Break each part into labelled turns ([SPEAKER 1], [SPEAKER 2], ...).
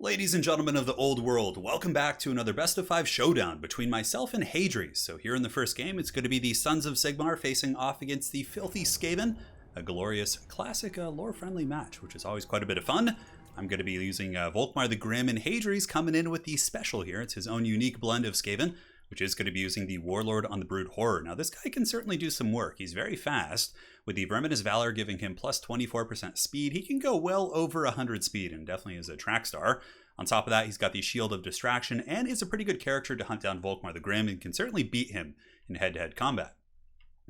[SPEAKER 1] Ladies and gentlemen of the old world, welcome back to another best of 5 showdown between myself and Hadres. So here in the first game, it's going to be the Sons of Sigmar facing off against the Filthy Skaven. A glorious, classic, lore-friendly match, which is always quite a bit of fun. I'm going to be using Volkmar the Grim, and Hadres coming in with the special here. It's his own unique blend of Skaven, which is going to be using the Warlord on the Brood Horror. Now, this guy can certainly do some work. He's very fast, with the Verminous Valor giving him plus 24% speed. He can go well over 100 speed, and definitely is a track star. On top of that, he's got the Shield of Distraction, and is a pretty good character to hunt down Volkmar the Grim, and can certainly beat him in head-to-head combat.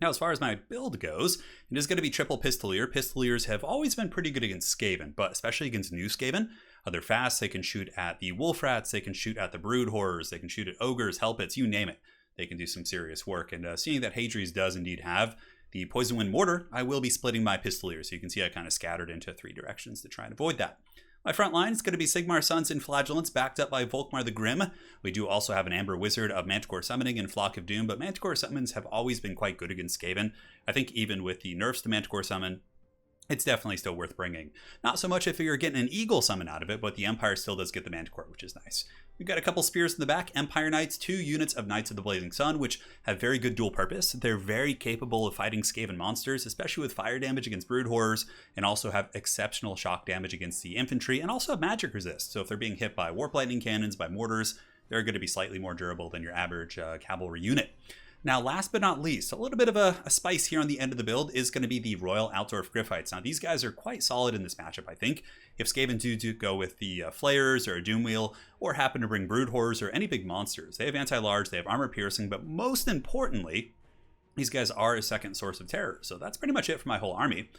[SPEAKER 1] Now, as far as my build goes, it is going to be triple Pistolier. Pistoliers have always been pretty good against Skaven, but especially against new Skaven. They're fast, they can shoot at the Wolf Rats, they can shoot at the Brood Horrors, they can shoot at Ogres, Hellpits, you name it. They can do some serious work, and seeing that Hadres does indeed have the Poison Wind Mortar, I will be splitting my Pistolier, so you can see I kind of scattered into 3 directions to try and avoid that. My front line is going to be Sigmar Sons and Flagellants, backed up by Volkmar the Grim. We do also have an Amber Wizard of Manticore Summoning and Flock of Doom, but Manticore Summons have always been quite good against Skaven. I think even with the nerfs to Manticore Summon, it's definitely still worth bringing. Not so much if you're getting an Eagle Summon out of it, but the Empire still does get the Manticore, which is nice. We've got a couple spears in the back, Empire Knights, 2 units of Knights of the Blazing Sun, which have very good dual purpose. They're very capable of fighting Skaven monsters, especially with fire damage against Brood Horrors, and also have exceptional shock damage against the infantry, and also have magic resist. So if they're being hit by Warp Lightning Cannons, by mortars, they're going to be slightly more durable than your average cavalry unit. Now, last but not least, a little bit of a spice here on the end of the build is going to be the Royal Aldorf Griffiths. Now, these guys are quite solid in this matchup, I think. If Skaven do go with the Flayers or a Doom Wheel, or happen to bring Brood Horrors or any big monsters, they have anti-large, they have armor piercing, but most importantly, these guys are a second source of terror. So that's pretty much it for my whole army.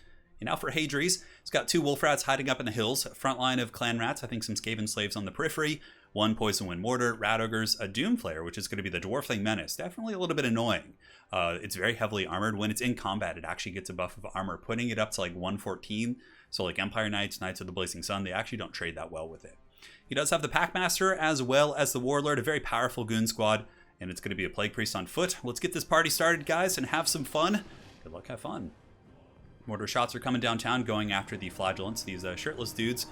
[SPEAKER 1] And now for Hadres, he's got 2 Wolf Rats hiding up in the hills, front line of Clan Rats, I think some Skaven slaves on the periphery, 1 Poison Wind Mortar, Rat Ogres, a Doom Flare, which is going to be the Dwarfling Menace. Definitely a little bit annoying. It's very heavily armored. When it's in combat, it actually gets a buff of armor, putting it up to like 114. So like Empire Knights, Knights of the Blazing Sun, they actually don't trade that well with it. He does have the Packmaster as well as the Warlord, a very powerful goon squad, and it's going to be a Plague Priest on foot. Let's get this party started, guys, and have some fun. Good luck, have fun. Mortar shots are coming downtown, going after the Flagellants, these shirtless dudes.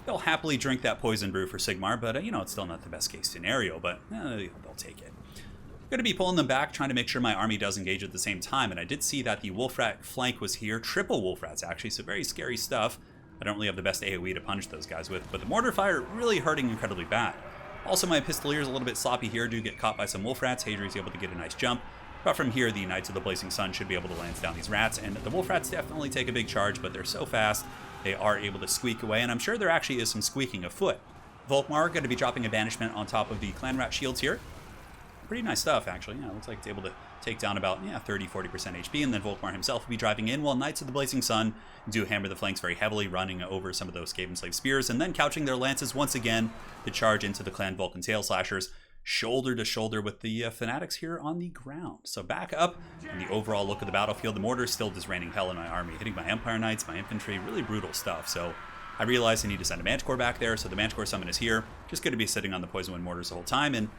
[SPEAKER 1] They'll happily drink that poison brew for Sigmar, but you know, it's still not the best case scenario, but they'll take it. I'm going to be pulling them back, trying to make sure my army does engage at the same time, and I did see that the Wolf Rat flank was here, triple Wolf Rats actually, so very scary stuff. I don't really have the best AoE to punish those guys with, but the mortar fire really hurting incredibly bad. Also, my Pistolier is a little bit sloppy here, do get caught by some Wolf Rats. Hadres is able to get a nice jump. But from here, the Knights of the Blazing Sun should be able to lance down these rats, and the Wolf Rats definitely take a big charge, but they're so fast, they are able to squeak away, and I'm sure there actually is some squeaking afoot. Volkmar going to be dropping a banishment on top of the Clan Rat shields here. Pretty nice stuff, actually. Yeah, looks like it's able to take down about 30-40% HP, and then Volkmar himself will be driving in, while Knights of the Blazing Sun do hammer the flanks very heavily, running over some of those Skaven Slave Spears, and then couching their lances once again to charge into the Clan Vulcan Tail Slashers, shoulder to shoulder with the Fanatics here on the ground. So back up in the overall look of the battlefield, the mortar is still just raining hell in my army, hitting my Empire Knights, my infantry, really brutal stuff. So I realized I need to send a Manticore back there, so the Manticore Summon is here. Just going to be sitting on the Poison Wind Mortars the whole time, and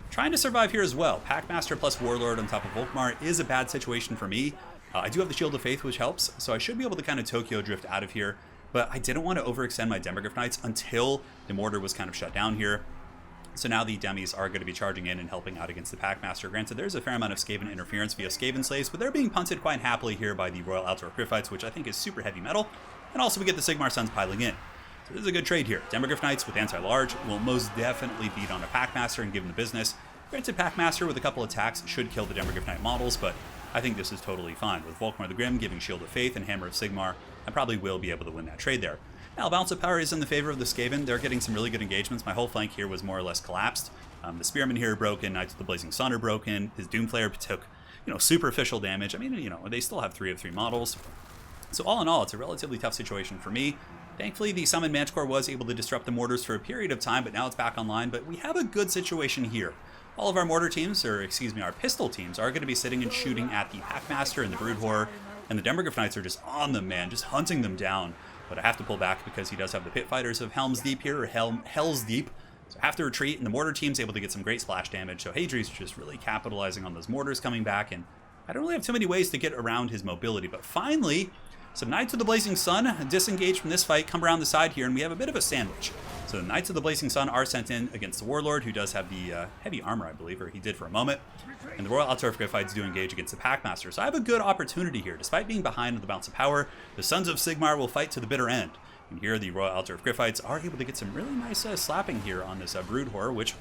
[SPEAKER 1] trying to survive here as well. Packmaster plus Warlord on top of Volkmar is a bad situation for me. I do have the Shield of Faith, which helps, so I should be able to kind of Tokyo drift out of here, but I didn't want to overextend my Demogryph Knights until the mortar was kind of shut down here. So now the Demis are going to be charging in and helping out against the Packmaster. Granted, there's a fair amount of Skaven interference via Skaven Slaves, but they're being punted quite happily here by the Royal Aldorf Griffiths, which I think is super heavy metal. And also we get the Sigmar Sons piling in. So this is a good trade here. Demogryph Knights with anti-large will most definitely beat on a Packmaster and give them the business. Granted, Packmaster with a couple attacks should kill the Demogryph Knight models, but I think this is totally fine. With Volkmar the Grim giving Shield of Faith and Hammer of Sigmar, I probably will be able to win that trade there. Now, balance of power is in the favor of the Skaven. They're getting some really good engagements. My whole flank here was more or less collapsed. The Spearmen here are broken, Knights of the Blazing Sun are broken, his Doom Flare took, superficial damage. I mean, they still have 3 of 3 models. So all in all, it's a relatively tough situation for me. Thankfully, the Summoned Manticore was able to disrupt the mortars for a period of time, but now it's back online. But we have a good situation here. All of our mortar teams, our pistol teams, are going to be sitting and shooting at the Packmaster and the Brood Horror, and the Demogryph Knights are just on them, man, just hunting them down. But I have to pull back because he does have the Pit Fighters of Helm's Deep here, or Hell's Deep. So I have to retreat, and the mortar team's able to get some great splash damage. So Hadres just really capitalizing on those mortars coming back, and I don't really have too many ways to get around his mobility. But finally, some Knights of the Blazing Sun disengage from this fight, come around the side here, and we have a bit of a sandwich. So the Knights of the Blazing Sun are sent in against the Warlord, who does have the heavy armor, I believe, or he did for a moment. And the Royal Aldorf Griffiths do engage against the Packmaster. So I have a good opportunity here. Despite being behind on the balance of power, the Sons of Sigmar will fight to the bitter end. And here the Royal Aldorf Griffiths are able to get some really nice slapping here on this Brood Horror, which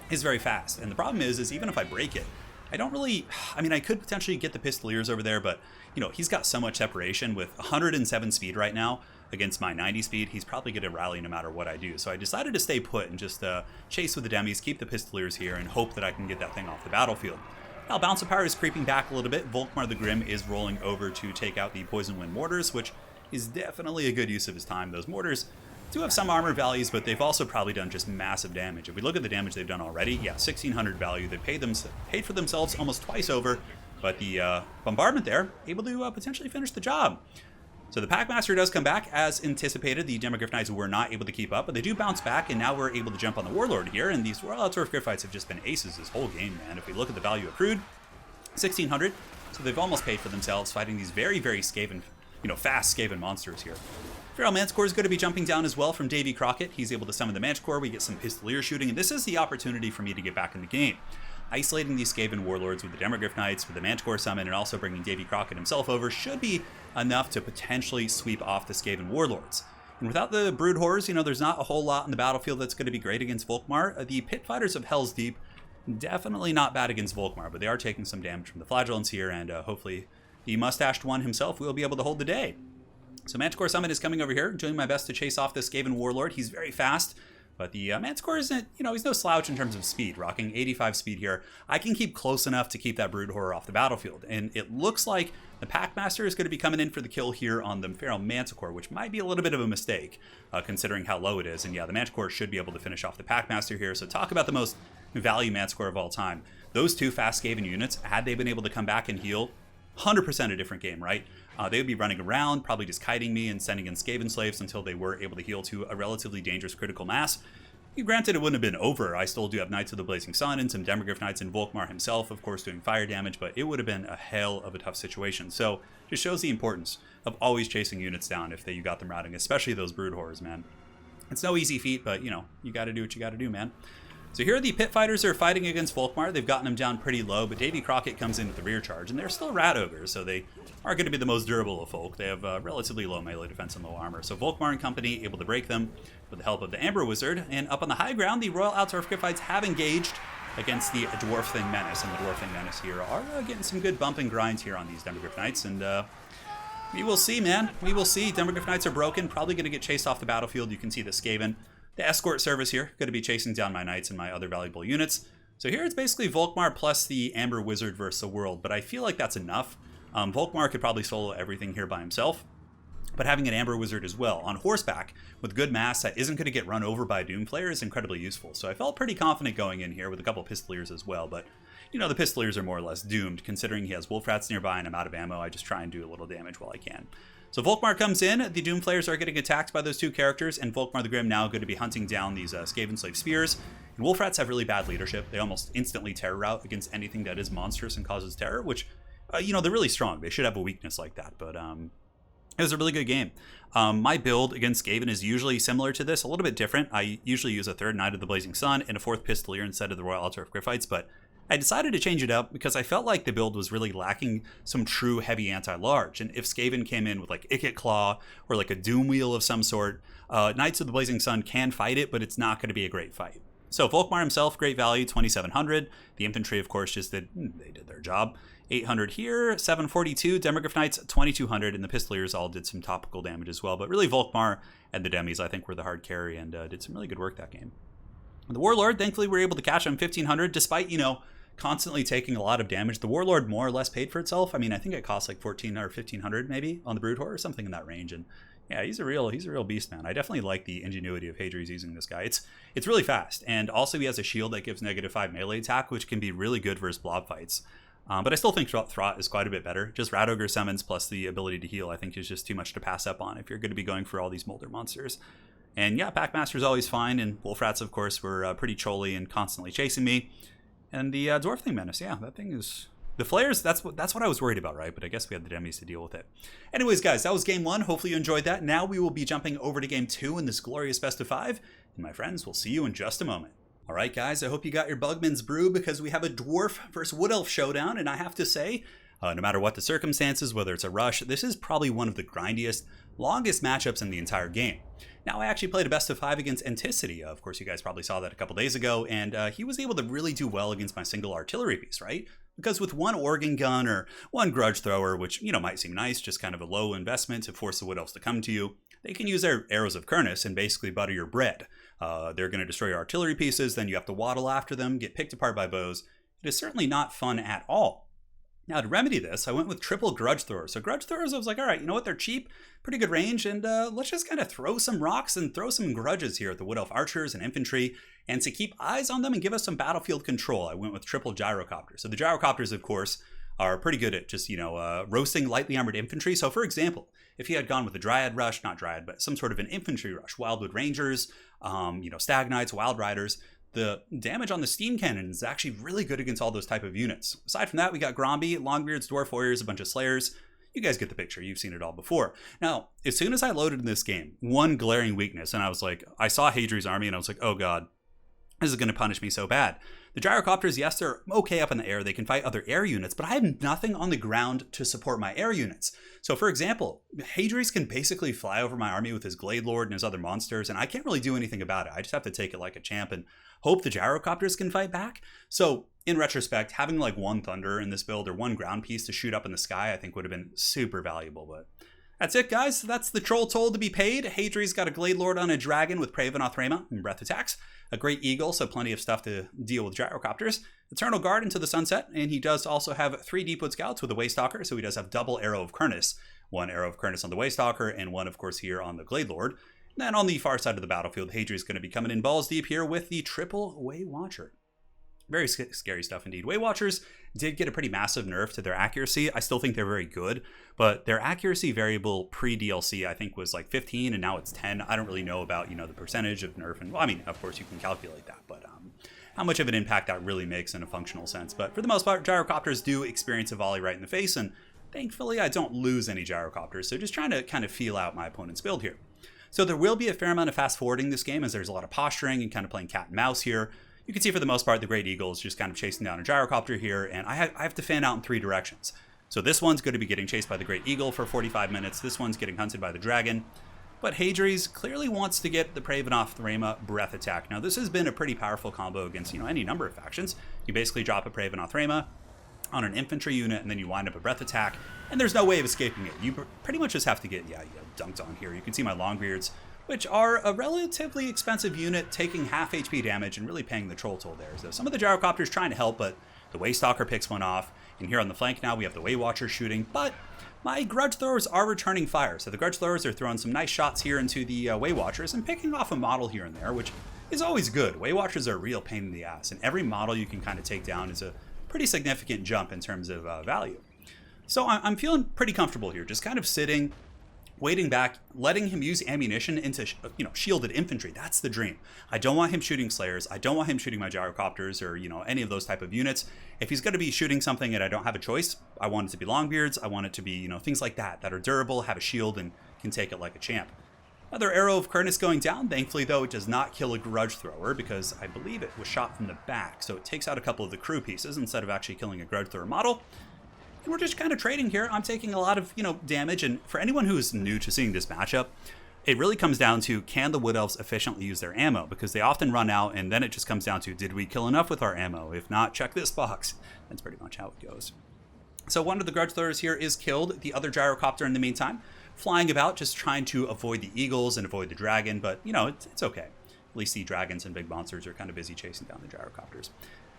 [SPEAKER 1] is very fast. And the problem is even if I break it, I don't really, I mean, I could potentially get the Pistoliers over there, but, you know, he's got so much separation with 107 speed right now against my 90 speed. He's probably going to rally no matter what I do. So I decided to stay put and just chase with the demis, keep the Pistoliers here, and hope that I can get that thing off the battlefield. Now, Balance of Power is creeping back a little bit. Volkmar the Grim is rolling over to take out the Poison Wind Mortars, which is definitely a good use of his time. Those mortars do have some armor values, but they've also probably done just massive damage. If we look at the damage they've done already, yeah, 1600 value. They paid for themselves almost twice over, but the bombardment there, able to potentially finish the job. So the Packmaster does come back. As anticipated, the Demogryph Knights were not able to keep up, but they do bounce back, and now we're able to jump on the Warlord here, and these Royal Aldorf Griffiths have just been aces this whole game, man. If we look at the value accrued, 1600, so they've almost paid for themselves fighting these very, very Skaven, you know, fast Skaven monsters here. Feral Manticore is going to be jumping down as well from Davy Crockett. He's able to summon the Manticore. We get some Pistolier shooting, and this is the opportunity for me to get back in the game. Isolating these Skaven Warlords with the Demogryph Knights, with the Manticore summon, and also bringing Davy Crockett himself over should be enough to potentially sweep off the Skaven Warlords. And without the Brood Horrors, you know, there's not a whole lot in the battlefield that's going to be great against Volkmar. The Pit Fighters of Hell's Deep, definitely not bad against Volkmar, but they are taking some damage from the Flagellants here, and hopefully the Mustached One himself will be able to hold the day. So Manticore Summon is coming over here, doing my best to chase off this Skaven Warlord. He's very fast, but the Manticore isn't, you know, he's no slouch in terms of speed, rocking 85 speed here. I can keep close enough to keep that Brood Horror off the battlefield, and it looks like the Packmaster is going to be coming in for the kill here on the Feral Manticore, which might be a little bit of a mistake, considering how low it is. And yeah, the Manticore should be able to finish off the Packmaster here, so talk about the most value Manticore of all time. Those two fast Skaven units, had they been able to come back and heal, 100% a different game, right? They would be running around, probably just kiting me and sending in Skaven slaves until they were able to heal to a relatively dangerous critical mass. Granted, it wouldn't have been over. I still do have Knights of the Blazing Sun and some Demogryph Knights and Volkmar himself, of course, doing fire damage, but it would have been a hell of a tough situation. So, just shows the importance of always chasing units down if you got them routing, especially those Brood Horrors, man. It's no easy feat, but, you know, you gotta do what you gotta do, man. So here the Pit Fighters are fighting against Volkmar. They've gotten him down pretty low, but Davy Crockett comes in with the rear charge, and they're still Rat Ogres, so they are going to be the most durable of folk. They have relatively low melee defense and low armor. So Volkmar and company able to break them with the help of the Amber Wizard, and up on the high ground, the Royal Aldorf Griffiths have engaged against the Dwarf Thing Menace, and the Dwarf Thing Menace here are getting some good bump and grinds here on these Demogryph Knights, and we will see, man. We will see. Demogryph Knights are broken, probably going to get chased off the battlefield. You can see the Skaven. The escort service here, going to be chasing down my knights and my other valuable units. So here it's basically Volkmar plus the Amber Wizard versus the world, but I feel like that's enough. Volkmar could probably solo everything here by himself, but having an Amber Wizard as well on horseback with good mass that isn't going to get run over by a Doom player is incredibly useful. So I felt pretty confident going in here with a couple of Pistoliers as well, but you know, the Pistoliers are more or less doomed considering he has Wolf Rats nearby and I'm out of ammo. I just try and do a little damage while I can. So Volkmar comes in, the Doom players are getting attacked by those two characters, and Volkmar the Grim now going to be hunting down these Skaven Slave Spears. And Wolf Rats have really bad leadership. They almost instantly terror route against anything that is monstrous and causes terror, which, you know, they're really strong. They should have a weakness like that, but it was a really good game. My build against Skaven is usually similar to this, a little bit different. I usually use a third Knight of the Blazing Sun and a fourth Pistolier instead of the Royal Aldorf Griffiths, but I decided to change it up because I felt like the build was really lacking some true heavy anti-large. And if Skaven came in with like Ikit Claw or like a Doom Wheel of some sort, Knights of the Blazing Sun can fight it, but it's not going to be a great fight. So Volkmar himself, great value, 2,700. The infantry, of course, just did their job. 800 here, 742. Demogryph Knights, 2,200. And the Pistoliers all did some topical damage as well. But really Volkmar and the Demis, I think, were the hard carry and did some really good work that game. The Warlord, thankfully, we were able to catch him 1,500, despite, you know, constantly taking a lot of damage. The Warlord more or less paid for itself. I mean, I think it cost like 14 or 1,500 maybe on the Brood Horror or something in that range. And yeah, he's a real beast, man. I definitely like the ingenuity of Hadres using this guy. It's really fast, and also he has a shield that gives -5 melee attack, which can be really good versus blob fights. But I still think Throt is quite a bit better. Just Rat Ogre summons plus the ability to heal, I think, is just too much to pass up on if you're going to be going for all these Molder monsters. And yeah, Packmaster's always fine, and Wolf Rats, of course, were pretty choly and constantly chasing me. And the Dwarf Thing Menace, yeah, that thing is... The flares, that's what I was worried about, right? But I guess we had the demis to deal with it. Anyways, guys, that was game 1. Hopefully you enjoyed that. Now we will be jumping over to game 2 in this glorious best of 5. And my friends, we'll see you in just a moment. Alright guys, I hope you got your Bugman's brew because we have a Dwarf versus Wood Elf showdown, and I have to say, no matter what the circumstances, whether it's a rush, this is probably one of the grindiest, longest matchups in the entire game. Now, I actually played a best of 5 against Anticity. Of course, you guys probably saw that a couple days ago, and he was able to really do well against my single artillery piece, right? Because with one organ gun or one grudge thrower, which, might seem nice, just kind of a low investment to force the Wood Elves to come to you, they can use their arrows of Kurnus and basically butter your bread. They're going to destroy your artillery pieces, then you have to waddle after them, get picked apart by bows. It is certainly not fun at all. Now, to remedy this, I went with triple grudge throwers. So grudge throwers, I was like, all right, you know what? They're cheap, pretty good range, and let's just kind of throw some rocks and throw some grudges here at the Wood Elf archers and infantry. And to keep eyes on them and give us some battlefield control, I went with triple gyrocopters. So the gyrocopters, of course, are pretty good at just, roasting lightly armored infantry. So for example, if he had gone with a Dryad rush, not Dryad, but some sort of an infantry rush, Wildwood Rangers, Stag Knights, Wild Riders, the damage on the steam cannon is actually really good against all those type of units. Aside from that, we got Gromby, Longbeards, Dwarf Warriors, a bunch of Slayers. You guys get the picture. You've seen it all before. Now, as soon as I loaded in this game, one glaring weakness, and I was like, I saw Hadres' army, and I was like, oh god, this is going to punish me so bad. The gyrocopters, yes, they're okay up in the air. They can fight other air units, but I have nothing on the ground to support my air units. So for example, Hadres can basically fly over my army with his Glade Lord and his other monsters, and I can't really do anything about it. I just have to take it like a champ and hope the gyrocopters can fight back. So in retrospect, having like one Thunder in this build or one ground piece to shoot up in the sky, I think would have been super valuable, but that's it, guys. That's the troll toll to be paid. Hadres got a Glade Lord on a dragon with Pravenoth Rhema and breath attacks. A great eagle, so plenty of stuff to deal with gyrocopters. Eternal Guard into the sunset, and he does also have 3 Deepwood Scouts with a Waystalker, so he does have double Arrow of Kurnus. One Arrow of Kurnus on the Waystalker, and one, of course, here on the Glade Lord. And then on the far side of the battlefield, Hadres is going to be coming in balls deep here with the triple Way Watcher. Very scary stuff indeed. Way Watchers did get a pretty massive nerf to their accuracy. I still think they're very good, but their accuracy variable pre-DLC I think was like 15 and now it's 10. I don't really know about, the percentage of nerf. And well, I mean, of course you can calculate that, but how much of an impact that really makes in a functional sense. But for the most part, gyrocopters do experience a volley right in the face, and thankfully I don't lose any gyrocopters. So just trying to kind of feel out my opponent's build here. So there will be a fair amount of fast forwarding this game as there's a lot of posturing and kind of playing cat and mouse here. You can see for the most part, the Great Eagle is just kind of chasing down a gyrocopter here, and I have to fan out in 3 directions. So this one's going to be getting chased by the Great Eagle for 45 minutes. This one's getting hunted by the Dragon. But Hadres clearly wants to get the Pravenoth Rhema breath attack. Now, this has been a pretty powerful combo against, any number of factions. You basically drop a Pravenoth Rhema on an infantry unit, and then you wind up a breath attack, and there's no way of escaping it. You pretty much just have to get, dunked on here. You can see my Longbeards, which are a relatively expensive unit, taking half HP damage and really paying the troll toll there. So some of the gyrocopters trying to help, but the Waystalker picks one off. And here on the flank now, we have the Way Watcher shooting, but my grudge throwers are returning fire. So the grudge throwers are throwing some nice shots here into the Way Watchers and picking off a model here and there, which is always good. Way Watchers are a real pain in the ass, and every model you can kind of take down is a pretty significant jump in terms of value. So I'm feeling pretty comfortable here, just kind of sitting, waiting back, letting him use ammunition into, shielded infantry. That's the dream. I don't want him shooting Slayers. I don't want him shooting my gyrocopters or, any of those type of units. If he's going to be shooting something and I don't have a choice, I want it to be Longbeards. I want it to be, things like that are durable, have a shield, and can take it like a champ. Another Arrow of Kurnus going down. Thankfully, though, it does not kill a grudge thrower because I believe it was shot from the back. So it takes out a couple of the crew pieces instead of actually killing a grudge thrower model. And we're just kind of trading here. I'm taking a lot of, damage. And for anyone who is new to seeing this matchup, it really comes down to, can the Wood Elves efficiently use their ammo? Because they often run out, and then it just comes down to, did we kill enough with our ammo? If not, check this box. That's pretty much how it goes. So one of the grudge throwers here is killed. The other gyrocopter in the meantime, flying about, just trying to avoid the eagles and avoid the dragon. But, it's okay. At least the dragons and big monsters are kind of busy chasing down the gyrocopters.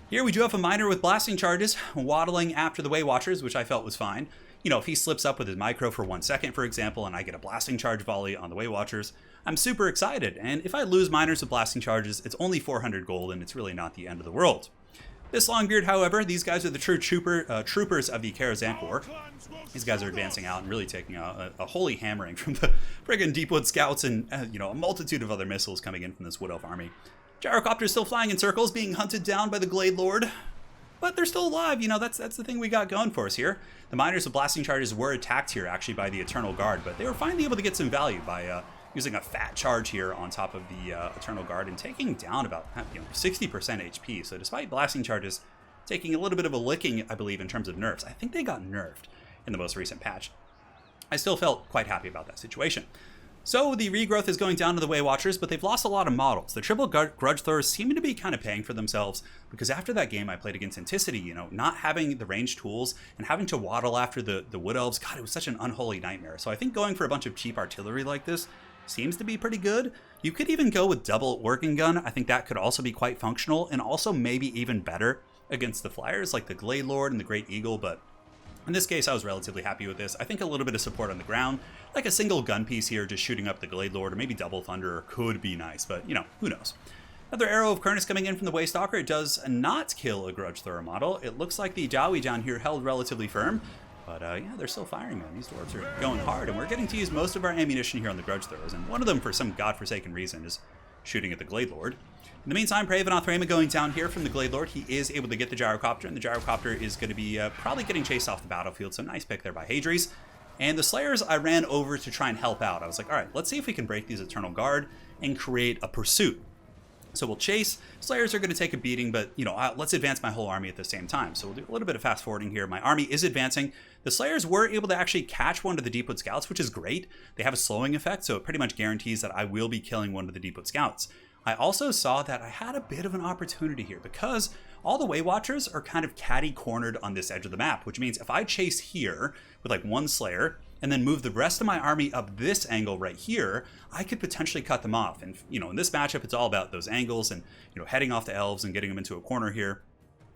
[SPEAKER 1] Here we do have a miner with blasting charges, waddling after the Way Watchers, which I felt was fine. If he slips up with his micro for 1 second, for example, and I get a blasting charge volley on the Way Watchers, I'm super excited. And if I lose miners with blasting charges, it's only 400 gold, and it's really not the end of the world. This Longbeard, however, these guys are the true troopers of the Karazhank War. These guys are advancing out and really taking a holy hammering from the friggin' Deepwood Scouts and, a multitude of other missiles coming in from this Wood Elf army. Gyrocopters still flying in circles, being hunted down by the Glade Lord. But they're still alive, that's the thing we got going for us here. The miners with blasting charges were attacked here, actually, by the Eternal Guard, but they were finally able to get some value by using a fat charge here on top of the Eternal Guard and taking down about 60% HP. So despite blasting charges taking a little bit of a licking, I believe, in terms of nerfs, I think they got nerfed in the most recent patch. I still felt quite happy about that situation. So the regrowth is going down to the Way Watchers, but they've lost a lot of models. The triple Grudge throwers seem to be kind of paying for themselves, because after that game I played against Anticity, not having the ranged tools and having to waddle after the Wood Elves, God, it was such an unholy nightmare. So I think going for a bunch of cheap artillery like this seems to be pretty good. You could even go with double working gun. I think that could also be quite functional, and also maybe even better against the flyers like the Glade Lord and the Great Eagle, but in this case, I was relatively happy with this. I think a little bit of support on the ground, like a single gun piece here, just shooting up the Glade Lord, or maybe double Thunder could be nice, but, who knows. Another Arrow of Kurnus coming in from the Waystalker. It does not kill a Grudge Thrower model. It looks like the Jowie down here held relatively firm, but yeah, they're still firing, man. These dwarves are going hard, and we're getting to use most of our ammunition here on the Grudge Throwers, and one of them, for some godforsaken reason, is shooting at the Glade Lord. In the meantime, Pravenoth Rayma going down here from the Glade Lord. He is able to get the Gyrocopter, and the Gyrocopter is going to be probably getting chased off the battlefield, so nice pick there by Hadres. And the Slayers, I ran over to try and help out. I was like, all right, let's see if we can break these Eternal Guard and create a pursuit. So we'll chase. Slayers are going to take a beating, but, let's advance my whole army at the same time. So we'll do a little bit of fast forwarding here. My army is advancing. The Slayers were able to actually catch one of the Deepwood Scouts, which is great. They have a slowing effect, so it pretty much guarantees that I will be killing one of the Deepwood Scouts. I also saw that I had a bit of an opportunity here because all the Way Watchers are kind of catty-cornered on this edge of the map, which means if I chase here with like one Slayer and then move the rest of my army up this angle right here, I could potentially cut them off. And, in this matchup, it's all about those angles and, heading off the elves and getting them into a corner here.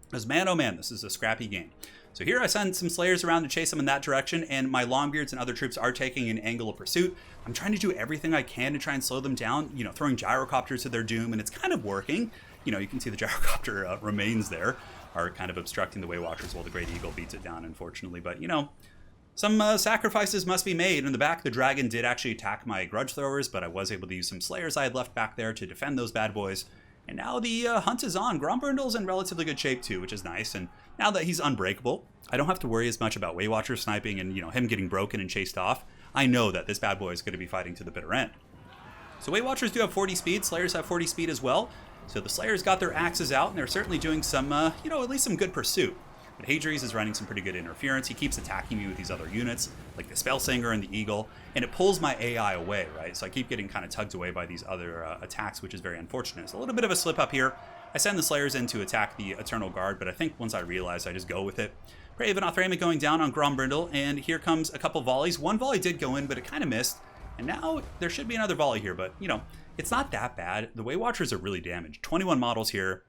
[SPEAKER 1] Because, man, oh man, this is a scrappy game. So here I send some Slayers around to chase them in that direction, and my Longbeards and other troops are taking an angle of pursuit. I'm trying to do everything I can to try and slow them down, throwing Gyrocopters to their doom, and it's kind of working. You can see the Gyrocopter remains there, are kind of obstructing the Way Watchers while the Great Eagle beats it down, unfortunately. But, some sacrifices must be made. In the back, the Dragon did actually attack my Grudge Throwers, but I was able to use some Slayers I had left back there to defend those bad boys. And now the hunt is on. Grombrindle's in relatively good shape too, which is nice. And now that he's unbreakable, I don't have to worry as much about Way Watcher sniping and, him getting broken and chased off. I know that this bad boy is going to be fighting to the bitter end. So Way Watchers do have 40 speed. Slayers have 40 speed as well. So the Slayers got their axes out, and they're certainly doing some, at least some good pursuit. But Hadres is running some pretty good interference. He keeps attacking me with these other units, like the Spellsinger and the Eagle, and it pulls my AI away, right? So I keep getting kind of tugged away by these other attacks, which is very unfortunate. It's a little bit of a slip up here. I send the Slayers in to attack the Eternal Guard, but I think once I realize, I just go with it. Pravenoth Rayma going down on Grombrindle, and here comes a couple volleys. One volley did go in, but it kind of missed. And now there should be another volley here, but, it's not that bad. The Way Watchers are really damaged. 21 models here.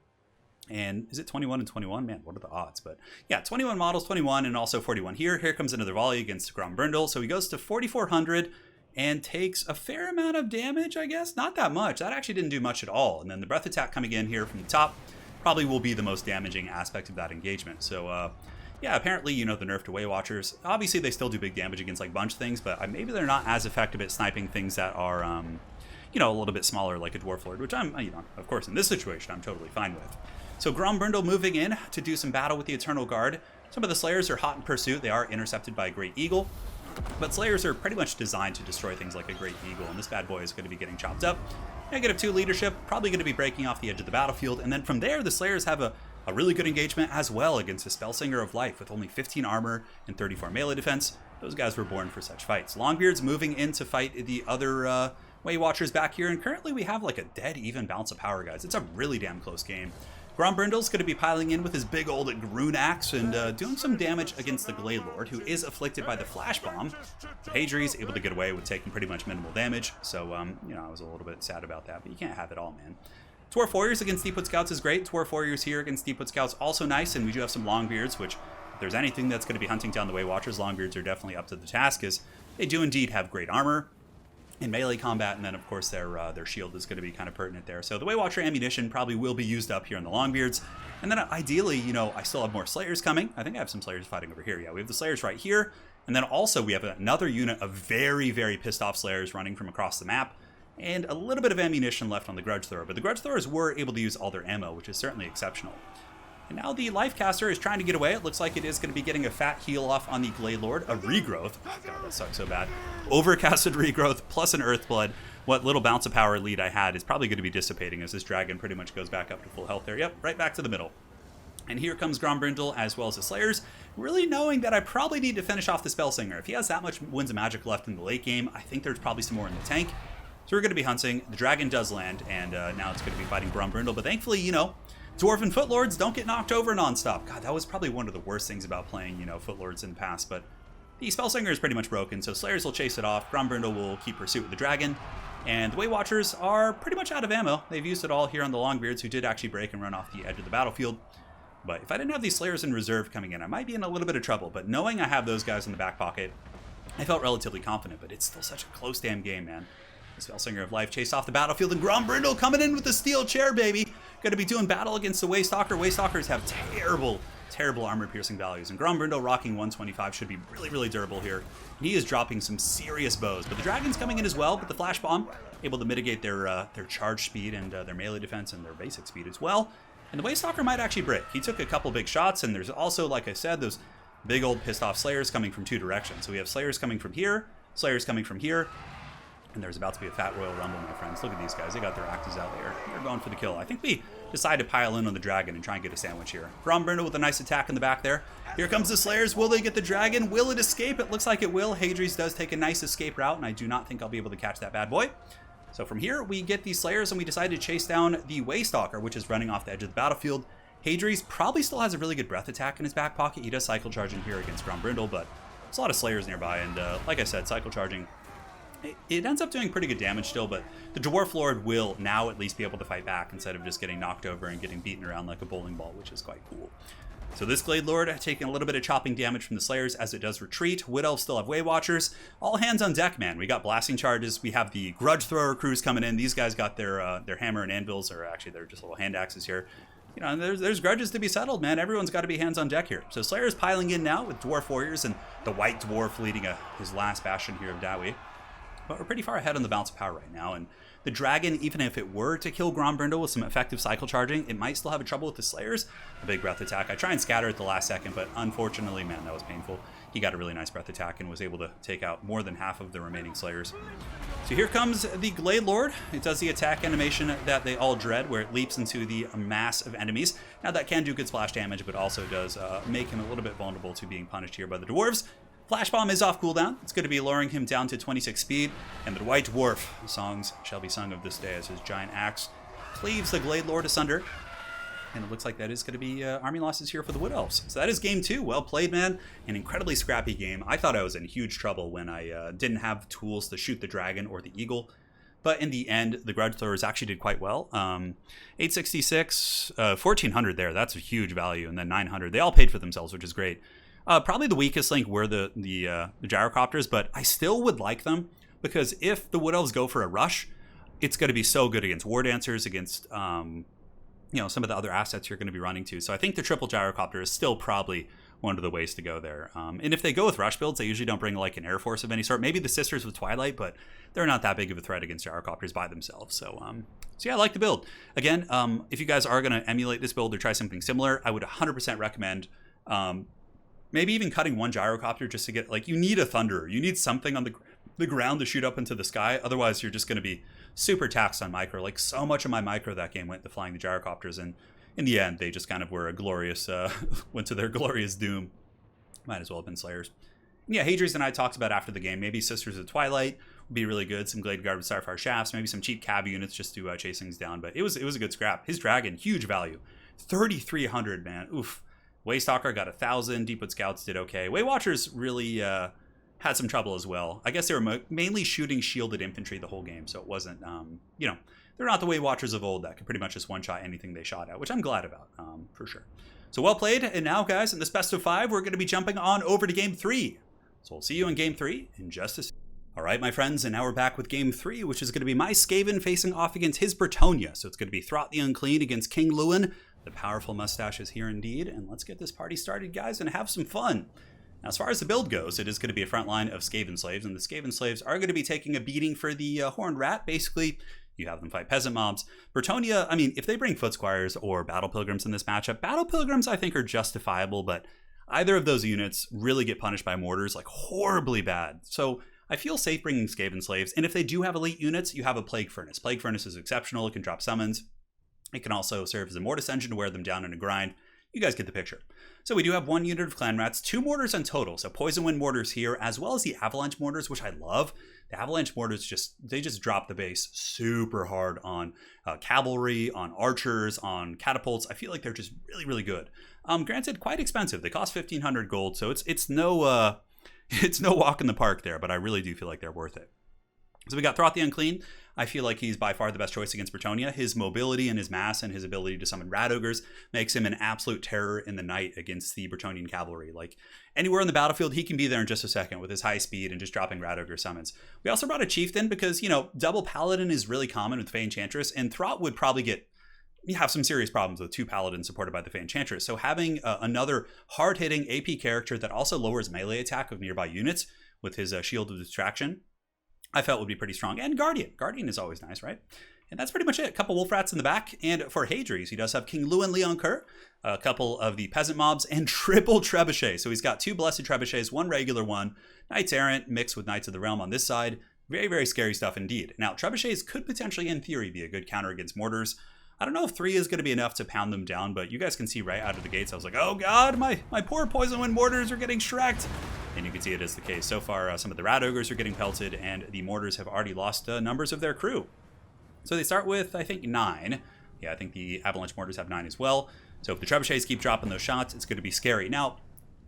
[SPEAKER 1] And is it 21 and 21? Man, what are the odds? But yeah, 21 models, 21, and also 41 here. Here comes another volley against Grombrindle. So he goes to 4,400 and takes a fair amount of damage, I guess. Not that much. That actually didn't do much at all. And then the breath attack coming in here from the top probably will be the most damaging aspect of that engagement. So yeah, apparently, the nerf to Way Watchers. Obviously, they still do big damage against like bunch things, but maybe they're not as effective at sniping things that are, a little bit smaller like a Dwarf Lord, which I'm, of course, in this situation, I'm totally fine with. So Grombrindle moving in to do some battle with the Eternal Guard. Some of the Slayers are hot in pursuit. They are intercepted by a Great Eagle. But Slayers are pretty much designed to destroy things like a Great Eagle, and this bad boy is going to be getting chopped up. -2 leadership, probably going to be breaking off the edge of the battlefield. And then from there, the Slayers have a really good engagement as well against the Spellsinger of Life with only 15 armor and 34 melee defense. Those guys were born for such fights. Longbeard's moving in to fight the other Way Watchers back here, and currently we have like a dead even balance of power, guys. It's a really damn close game. Grombrindle's going to be piling in with his big old Groon Axe and doing some damage against the Glade Lord, who is afflicted by the Flash Bomb. Hadres able to get away with taking pretty much minimal damage, so, I was a little bit sad about that, but you can't have it all, man. Dwarf Warriors against Deepwood Scouts is great. Dwarf Warriors here against Deepwood Scouts also nice, and we do have some Longbeards, which, if there's anything that's going to be hunting down the Way Watchers, Longbeards are definitely up to the task, as they do indeed have great armor in melee combat, and then of course their shield is going to be kind of pertinent there. So the Way Watcher ammunition probably will be used up here in the Longbeards, and then ideally, I still have more Slayers coming. I think I have some Slayers fighting over here. Yeah, we have the Slayers right here, and then also we have another unit of very, very pissed off Slayers running from across the map, and a little bit of ammunition left on the Grudge Thrower, but the Grudge Throwers were able to use all their ammo, which is certainly exceptional. And now the Lifecaster is trying to get away. It looks like it is going to be getting a fat heal off on the Glade Lord. A regrowth. Oh, God, that sucks so bad. Overcasted regrowth plus an Earthblood. what little bounce of power lead I had is probably going to be dissipating as this dragon pretty much goes back up to full health there. Yep, right back to the middle. And here comes Grombrindle as well as the Slayers, really knowing that I probably need to finish off the Spellsinger. If he has that much Winds of Magic left in the late game, I think there's probably some more in the tank. So we're going to be hunting. The dragon does land, and now it's going to be fighting Grombrindle. But thankfully, you know, Dwarven Footlords don't get knocked over nonstop. God, that was probably one of the worst things about playing, you know, Footlords in the past. But the Spellsinger is pretty much broken, so Slayers will chase it off. Grombrindle will keep pursuit with the dragon. And the Way Watchers are pretty much out of ammo. They've used it all here on the Longbeards, who did actually break and run off the edge of the battlefield. But if I didn't have these Slayers in reserve coming in, I might be in a little bit of trouble. But knowing I have those guys in the back pocket, I felt relatively confident. But it's still such a close damn game, man. The Spellsinger of Life chased off the battlefield, and Grombrindle coming in with the steel chair, baby. Going to be doing battle against the Waystalker. Waystalkers have terrible armor-piercing values, and Grombrindle rocking 125 should be really, really durable here. He is dropping some serious bows, but the Dragon's coming in as well, but the Flash Bomb able to mitigate their charge speed and their melee defense and their basic speed as well. And the Waystalker might actually break. He took a couple big shots, and there's also, like I said, those big old pissed off Slayers coming from two directions. So we have Slayers coming from here, Slayers coming from here, and there's about to be a fat Royal Rumble, my friends. Look at these guys. They got their axes out there. They're going for the kill. I think we decide to pile in on the dragon and try and get a sandwich here. Grombrindle with a nice attack in the back there. Here comes the Slayers. Will they get the dragon? Will it escape? It looks like it will. Hadres does take a nice escape route, and I do not think I'll be able to catch that bad boy. So from here, we get these Slayers, and we decide to chase down the Waystalker, which is running off the edge of the battlefield. Hadres probably still has a really good breath attack in his back pocket. He does cycle charge in here against Grombrindle, but there's a lot of Slayers nearby, and like I said, cycle charging, it ends up doing pretty good damage still, but the Dwarf Lord will now at least be able to fight back instead of just getting knocked over and getting beaten around like a bowling ball, which is quite cool. So this Glade Lord taking a little bit of chopping damage from the Slayers as it does retreat. Wood Elves still have Way Watchers. All hands on deck, man. We got blasting charges. We have the Grudge Thrower crews coming in. These guys got their hammer and anvils, or actually they're just little hand axes here. You know, there's grudges to be settled, man. Everyone's got to be hands on deck here. So Slayer's piling in now with Dwarf Warriors and the White Dwarf leading his last bastion here of Dawi. But we're pretty far ahead on the bounce of power right now, and the dragon, even if it were to kill Grombrindle with some effective cycle charging, it might still have trouble with the Slayers. A big breath attack. I try and scatter at the last second, but unfortunately, man, that was painful. He got a really nice breath attack and was able to take out more than half of the remaining Slayers. So here comes the Glade Lord. It does the attack animation that they all dread, where it leaps into the mass of enemies. Now that can do good splash damage, but also does make him a little bit vulnerable to being punished here by the Dwarves. Flash Bomb is off cooldown. It's going to be lowering him down to 26 speed. And the White Dwarf, songs shall be sung of this day as his giant axe cleaves the Glade Lord asunder. And it looks like that is going to be army losses here for the Wood Elves. So that is game 2. Well played, man. An incredibly scrappy game. I thought I was in huge trouble when I didn't have tools to shoot the dragon or the eagle. But in the end, the Grudge Throwers actually did quite well. 866, 1400 there. That's a huge value. And then 900. They all paid for themselves, which is great. Probably the weakest link were the gyrocopters, but I still would like them because if the Wood Elves go for a rush, it's going to be so good against War Dancers, against you know, some of the other assets you're going to be running to. So I think the triple gyrocopter is still probably one of the ways to go there. And if they go with rush builds, they usually don't bring like an air force of any sort. Maybe the Sisters with Twilight, but they're not that big of a threat against gyrocopters by themselves. So yeah, I like the build. Again, if you guys are going to emulate this build or try something similar, I would 100% recommend maybe even cutting one gyrocopter just to get, like, you need a Thunderer. You need something on the ground to shoot up into the sky. Otherwise, you're just going to be super taxed on micro. Like, so much of my micro that game went to flying the gyrocopters, and in the end, they just kind of were a glorious, went to their glorious doom. Might as well have been Slayers. And yeah, Hadres and I talked about after the game, maybe Sisters of Twilight would be really good. Some Glade Guard with Starfire Shafts, maybe some cheap cab units just to chase things down. But it was a good scrap. His dragon, huge value. 3,300, man. Oof. Waystalker got 1,000. Deepwood Scouts did okay. Way Watchers really had some trouble as well. I guess they were mainly shooting shielded infantry the whole game, so it wasn't, you know, they're not the Way Watchers of old that could pretty much just one-shot anything they shot at, which I'm glad about, for sure. So well played, and now, guys, in this best of 5, we're going to be jumping on over to Game 3. So we'll see you in Game 3 in just a second. All right, my friends, and now we're back with Game 3, which is going to be my Skaven facing off against his Bretonia. So it's going to be Throt the Unclean against King Lewin. The powerful mustache is here indeed, and let's get this party started, guys, and have some fun. Now, as far as the build goes, it is going to be a front line of Skaven Slaves, and the Skaven Slaves are going to be taking a beating for the Horned Rat. Basically, you have them fight peasant mobs. Bretonia, I mean, if they bring Foot Squires or Battle Pilgrims in this matchup, Battle Pilgrims, I think, are justifiable, but either of those units really get punished by mortars, like, horribly bad. So I feel safe bringing Skaven Slaves, and if they do have elite units, you have a Plague Furnace. Plague Furnace is exceptional, it can drop summons. It can also serve as a Mortis engine to wear them down in a grind. You guys get the picture. So we do have 1 unit of Clan Rats, 2 mortars in total. So Poison Wind mortars here, as well as the Avalanche mortars, which I love. The Avalanche mortars they just drop the base super hard on cavalry, on archers, on catapults. I feel like they're just really, really good. Granted, quite expensive. They cost 1,500 gold, so it's no it's no walk in the park there, but I really do feel like they're worth it. So we got Throth the Unclean. I feel like he's by far the best choice against Bretonnia. His mobility and his mass and his ability to summon rat ogres makes him an absolute terror in the night against the Bretonian cavalry. Like, anywhere on the battlefield, he can be there in just a second with his high speed and just dropping rat ogre summons. We also brought a chieftain because, you know, double paladin is really common with Fey Enchantress, and Throth would probably have some serious problems with 2 paladins supported by the Fey Enchantress. So having another hard-hitting AP character that also lowers melee attack of nearby units with his Shield of Distraction, I felt would be pretty strong. And Guardian. Guardian is always nice, right? And that's pretty much it. A couple Wolf Rats in the back. And for Hadres, he does have King Lewin Leon Kerr, a couple of the Peasant Mobs, and triple Trebuchet. So he's got 2 Blessed Trebuchets, 1 regular one, Knights Errant mixed with Knights of the Realm on this side. Very, very scary stuff indeed. Now, Trebuchets could potentially, in theory, be a good counter against mortars. I don't know if 3 is going to be enough to pound them down, but you guys can see right out of the gates, I was like, oh god, my poor Poison Wind mortars are getting shreked. And you can see it is the case. So far, some of the rat ogres are getting pelted, and the mortars have already lost numbers of their crew. So they start with, I think, 9. Yeah, I think the Avalanche mortars have 9 as well. So if the Trebuchets keep dropping those shots, it's going to be scary. Now,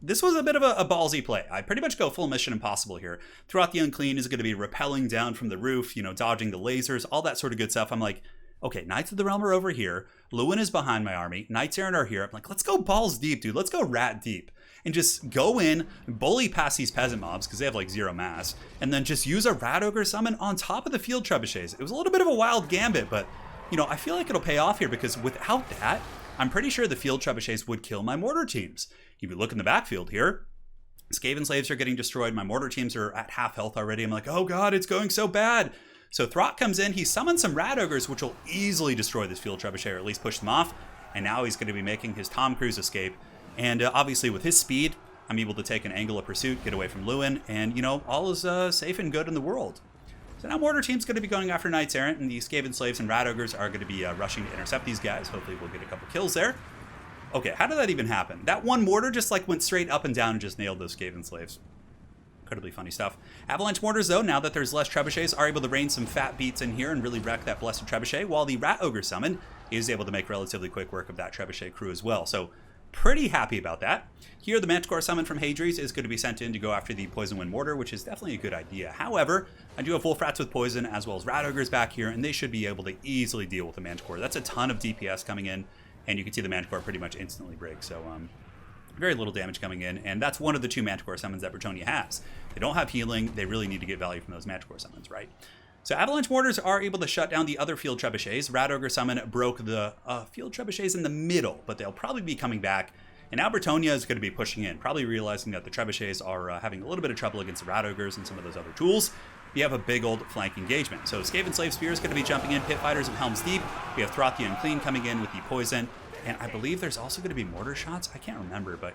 [SPEAKER 1] this was a bit of a ballsy play. I pretty much go full Mission Impossible here. Throughout the Unclean is going to be rappelling down from the roof, you know, dodging the lasers, all that sort of good stuff. I'm like, okay, Knights of the Realm are over here. Lewin is behind my army. Knights Errant are here. I'm like, let's go balls deep, dude. Let's go rat deep. And just go in, bully past these peasant mobs, because they have like 0 mass, and then just use a rat ogre summon on top of the field trebuchets. It was a little bit of a wild gambit, but, you know, I feel like it'll pay off here, because without that, I'm pretty sure the field trebuchets would kill my mortar teams. If you look in the backfield here, Skaven Slaves are getting destroyed. My mortar teams are at half health already. I'm like, oh god, it's going so bad. So Throth comes in, he summons some rat ogres, which will easily destroy this field trebuchet, or at least push them off. And now he's going to be making his Tom Cruise escape. And obviously with his speed, I'm able to take an angle of pursuit, get away from Lewin, and, you know, all is safe and good in the world. So now mortar team's going to be going after Knights Errant, and the Skaven Slaves and rat ogres are going to be rushing to intercept these guys. Hopefully we'll get a couple kills there. Okay, how did that even happen? That one mortar just like went straight up and down and just nailed those Skaven Slaves. Incredibly funny stuff. Avalanche mortars, though, now that there's less trebuchets, are able to rain some fat beats in here and really wreck that Blessed Trebuchet, while the Rat Ogre summon is able to make relatively quick work of that Trebuchet crew as well. So pretty happy about that. Here, the Manticore summon from Hadres is going to be sent in to go after the Poison Wind mortar, which is definitely a good idea. However, I do have Wolf Rats with poison as well as Rat Ogres back here, and they should be able to easily deal with the Manticore. That's a ton of DPS coming in, and you can see the Manticore pretty much instantly break. So, very little damage coming in, and that's one of the 2 Manticore summons that Bretonnia has. They don't have healing, they really need to get value from those Manticore summons, right? So Avalanche Mortars are able to shut down the other Field Trebuchets. Rat Ogre summon broke the Field Trebuchets in the middle, but they'll probably be coming back. And now Bretonnia is going to be pushing in, probably realizing that the Trebuchets are having a little bit of trouble against the Rat Ogres and some of those other tools. We have a big old flank engagement. So Skaven Slave Spear is going to be jumping in, Pit Fighters of Helm's Deep. We have Throth the Unclean coming in with the poison. And I believe there's also going to be mortar shots. I can't remember, but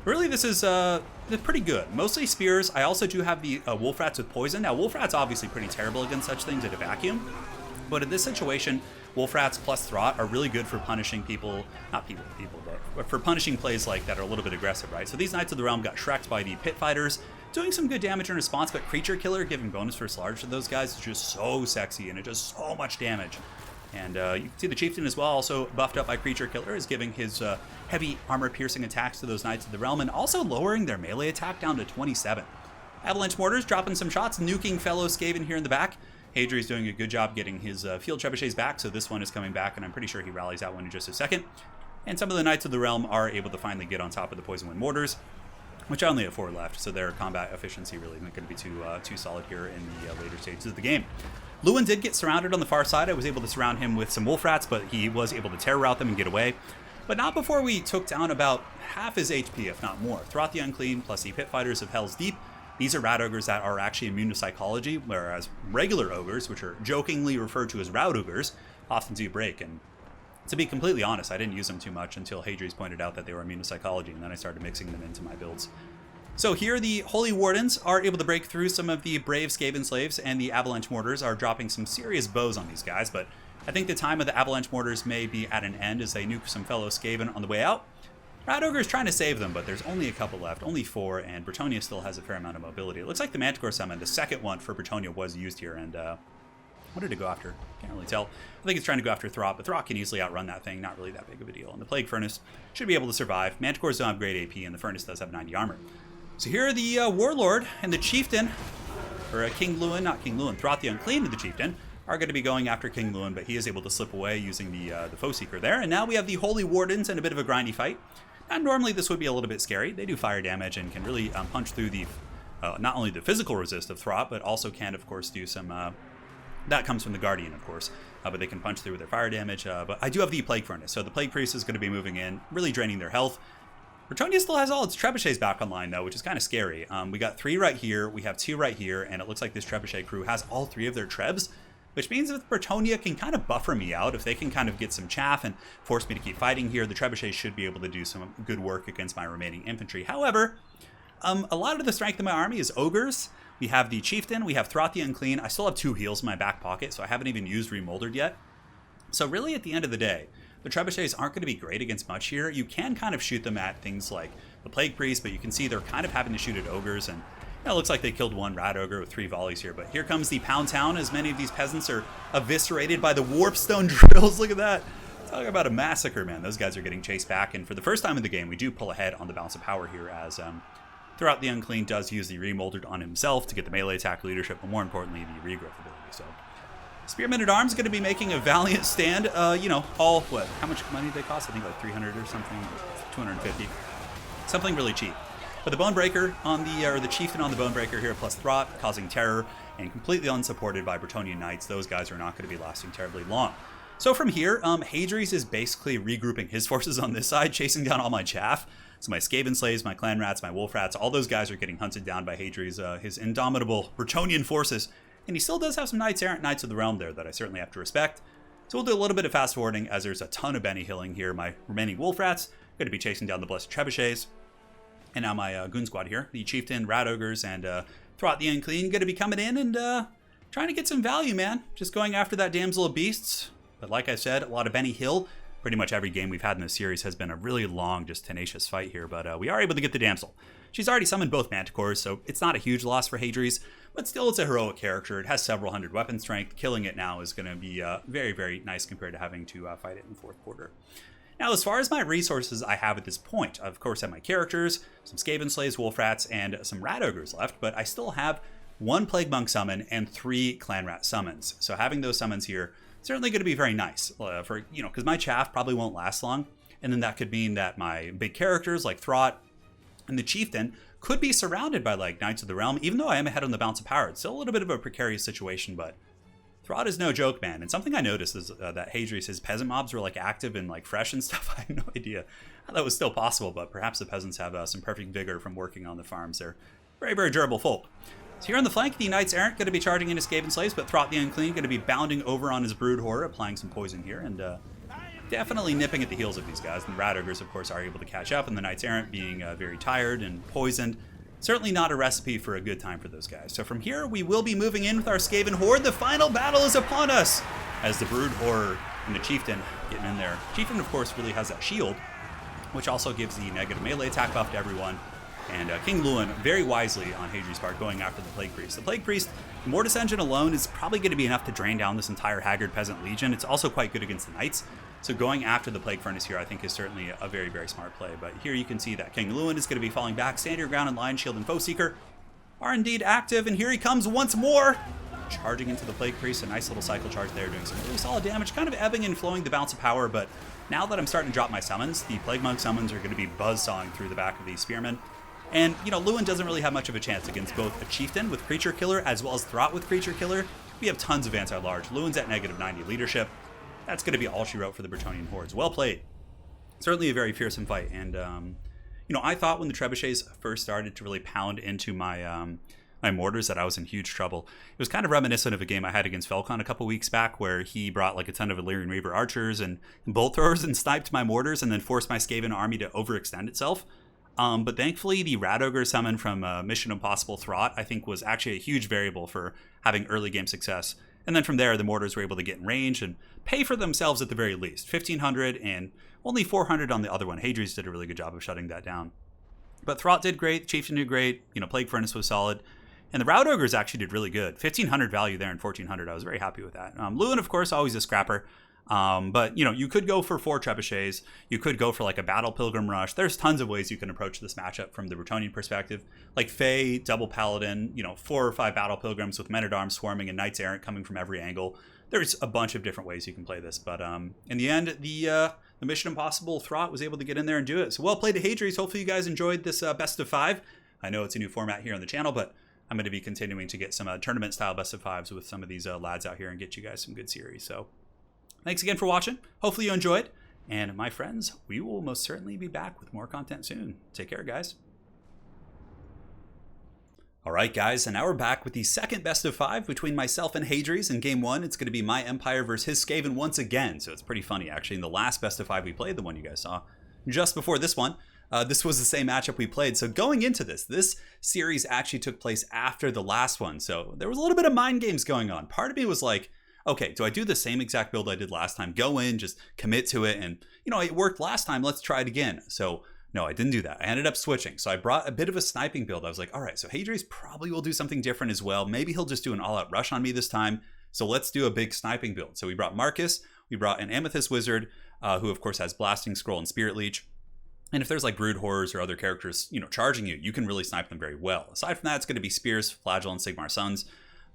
[SPEAKER 1] really this is pretty good. Mostly spears. I also do have the Wolf Rats with poison. Now, Wolf Rats obviously pretty terrible against such things at a vacuum. But in this situation, Wolf Rats plus Throth are really good for punishing people, not people, but for punishing plays like that are a little bit aggressive, right? So these Knights of the Realm got shreked by the Pit Fighters, doing some good damage in response, but Creature Killer giving bonus first large to those guys is just so sexy, and it does so much damage. And you can see the Chieftain as well, also buffed up by Creature Killer, is giving his heavy armor-piercing attacks to those Knights of the Realm, and also lowering their melee attack down to 27. Avalanche Mortars dropping some shots, nuking fellow Skaven here in the back. Hadri's doing a good job getting his Field Trebuchets back, so this one is coming back, and I'm pretty sure he rallies that one in just a second. And some of the Knights of the Realm are able to finally get on top of the Poison Wind Mortars, which I only have 4 left, so their combat efficiency really isn't going to be too solid here in the later stages of the game. Lewin did get surrounded on the far side. I was able to surround him with some Wolf Rats, but he was able to terror route them and get away. But not before we took down about half his HP, if not more. Throth the Unclean plus the Pit Fighters of Hell's Deep. These are rat ogres that are actually immune to psychology, whereas regular ogres, which are jokingly referred to as rout ogres, often do break. And to be completely honest, I didn't use them too much until Hadres pointed out that they were immune to psychology, and then I started mixing them into my builds. So here the Holy Wardens are able to break through some of the brave Skaven slaves, and the Avalanche Mortars are dropping some serious bows on these guys, but I think the time of the Avalanche Mortars may be at an end as they nuke some fellow Skaven on the way out. Rat Ogre is trying to save them, but there's only a couple left, only 4, and Bretonnia still has a fair amount of mobility. It looks like the Manticore summon, the second one for Bretonnia, was used here, and what did it go after? Can't really tell. I think it's trying to go after Throt, but Throt can easily outrun that thing, not really that big of a deal. And the Plague Furnace should be able to survive. Manticores don't have great AP, and the Furnace does have 90 armor. So here are the Warlord and the Chieftain, or King Lewin, not King Lewin, Throt the Unclean and the Chieftain, are going to be going after King Lewin, but he is able to slip away using the Foe Seeker there. And now we have the Holy Wardens and a bit of a grindy fight. And normally this would be a little bit scary. They do fire damage and can really punch through the, not only the physical resist of Throt, but also can, of course, do some, that comes from the Guardian, of course, but they can punch through with their fire damage. But I do have the Plague Furnace, so the Plague Priest is going to be moving in, really draining their health. Bretonnia still has all its trebuchets back online, though, which is kind of scary. We got 3 right here, we have 2 right here, and it looks like this trebuchet crew has all 3 of their trebs, which means if Bretonnia can kind of buffer me out, if they can kind of get some chaff and force me to keep fighting here, the trebuchets should be able to do some good work against my remaining infantry. However, a lot of the strength of my army is ogres. We have the Chieftain, we have Throt the Unclean. I still have 2 heals in my back pocket, so I haven't even used Remoldered yet. So really, at the end of the day, the trebuchets aren't going to be great against much here. You can kind of shoot them at things like the Plague Priest, but you can see they're kind of having to shoot at ogres, and it looks like they killed 1 Rat Ogre with 3 volleys here. But here comes the Pound Town, as many of these peasants are eviscerated by the Warpstone drills. Look at that. Talk about a massacre, man. Those guys are getting chased back, and for the first time in the game, we do pull ahead on the balance of power here, as Throt the Unclean does use the Remoldered on himself to get the melee attack leadership, but more importantly, the regrowth ability. So Spearmen at Arms going to be making a valiant stand. You know, all, what, how much money did they cost? I think like 300 or something, 250. Something really cheap. But the Bonebreaker on the, or the Chieftain on the Bonebreaker here, plus Throt, causing terror, and completely unsupported by Bretonnian Knights. Those guys are not going to be lasting terribly long. So from here, Hadres is basically regrouping his forces on this side, chasing down all my chaff. So my Skaven Slaves, my Clan Rats, my Wolf Rats, all those guys are getting hunted down by Hadres, his indomitable Bretonnian forces. And he still does have some Knights Errant, Knights of the Realm there that I certainly have to respect. So we'll do a little bit of fast forwarding, as there's a ton of Benny Hilling here. My remaining Wolf Rats are going to be chasing down the Blessed Trebuchets. And now my Goon Squad here, the Chieftain, Rat Ogres, and Throt the Unclean, going to be coming in and trying to get some value, man. Just going after that Damsel of Beasts. But like I said, a lot of Benny Hill. Pretty much every game we've had in this series has been a really long, just tenacious fight here. But we are able to get the Damsel. She's already summoned both Manticores, so it's not a huge loss for Hadres. But still, it's a heroic character. It has several hundred weapon strength. Killing it now is going to be very, very nice compared to having to fight it in the 4th quarter. Now, as far as my resources I have at this point, I of course have my characters, some Skaven Slaves, Wolf Rats, and some Rat Ogres left, but I still have 1 Plague Monk summon and 3 Clan Rat summons. So having those summons here certainly going to be very nice for, you know, because my chaff probably won't last long, and then that could mean that my big characters like Throt and the Chieftain could be surrounded by like Knights of the Realm. Even though I am ahead on the balance of power, it's still a little bit of a precarious situation, but Throt is no joke, man. And something I noticed is that Hadres, his peasant mobs were like active and like fresh and stuff. I have no idea how that was still possible, but perhaps the peasants have some perfect vigor from working on the farms. They're very, very durable folk. So here on the flank, the Knights Errant going to be charging into Skaven Slaves, but Throt the Unclean going to be bounding over on his Brood Horror, applying some poison here, and definitely nipping at the heels of these guys. And the Rat Ogres, of course, are able to catch up, and the Knights Errant being very tired and poisoned. Certainly not a recipe for a good time for those guys. So from here, we will be moving in with our Skaven Horde. The final battle is upon us, as the Brood Horror and the Chieftain getting in there. Chieftain, of course, really has that shield, which also gives the negative melee attack buff to everyone. And King Lewin, very wisely on Hadres' part, going after the Plague Priest. The Plague Priest, the Mortis Engine alone is probably going to be enough to drain down this entire Haggard Peasant Legion. It's also quite good against the Knights. So going after the Plague Furnace here, I think, is certainly a very, very smart play. But here you can see that King Lewin is going to be falling back. Stand your ground, and Lion Shield and Foe Seeker are indeed active. And here he comes once more, charging into the Plague Priest. A nice little cycle charge there, doing some really solid damage. Kind of ebbing and flowing the balance of power. But now that I'm starting to drop my summons, the Plague Monk summons are going to be buzzsawing through the back of these Spearmen. And, you know, Lewin doesn't really have much of a chance against both a Chieftain with Creature Killer as well as Throt with Creature Killer. We have tons of anti-large. Lewin's at negative 90 leadership. That's going to be all she wrote for the Bretonnian Hordes. Well played. Certainly a very fearsome fight. And, you know, I thought when the Trebuchets first started to really pound into my my mortars that I was in huge trouble. It was kind of reminiscent of a game I had against Felcon a couple weeks back, where he brought like a ton of Illyrian Reaver archers and bolt throwers and sniped my mortars and then forced my Skaven army to overextend itself. But thankfully, the Rat Ogre summon from Mission Impossible Throt, I think, was actually a huge variable for having early game success. And then from there, the mortars were able to get in range and pay for themselves at the very least. 1,500 and only 400 on the other one. Hadres did a really good job of shutting that down. But Throt did great, Chieftain did great, Plague Furnace was solid. And the Rat Ogres actually did really good. 1,500 value there and 1,400. I was very happy with that. Lewin, of course, always a scrapper. But, you could go for 4 trebuchets. You could go for like a Battle Pilgrim Rush. There's tons of ways you can approach this matchup from the Bretonnian perspective. Like Fae, Double Paladin, 4 or 5 Battle Pilgrims with Men-at-Arms swarming and Knights Errant coming from every angle. There's a bunch of different ways you can play this. But in the end, the Mission Impossible Throt was able to get in there and do it. So well played to Hadres. Hopefully you guys enjoyed this best of 5. I know it's a new format here on the channel, but I'm going to be continuing to get some tournament-style best of 5s with some of these lads out here and get you guys some good series. So thanks again for watching. Hopefully you enjoyed. And my friends, we will most certainly be back with more content soon. Take care, guys. All right, guys, and now we're back with the second best of 5 between myself and Hadres. In game 1, it's going to be my Empire versus his Skaven once again. So it's pretty funny, actually. In the last best of 5 we played, the one you guys saw just before this one, this was the same matchup we played. So going into this series actually took place after the last one. So there was a little bit of mind games going on. Part of me was like, okay, do I do the same exact build I did last time? Go in, just commit to it. And, it worked last time. Let's try it again. So no, I didn't do that. I ended up switching. So I brought a bit of a sniping build. I was like, all right, so Hadres probably will do something different as well. Maybe he'll just do an all-out rush on me this time. So let's do a big sniping build. So we brought Marcus. We brought an Amethyst Wizard, who of course has Blasting Scroll and Spirit Leech. And if there's like Brood Horrors or other characters, charging you, you can really snipe them very well. Aside from that, it's going to be Spears, Flagell, and Sigmar Sons.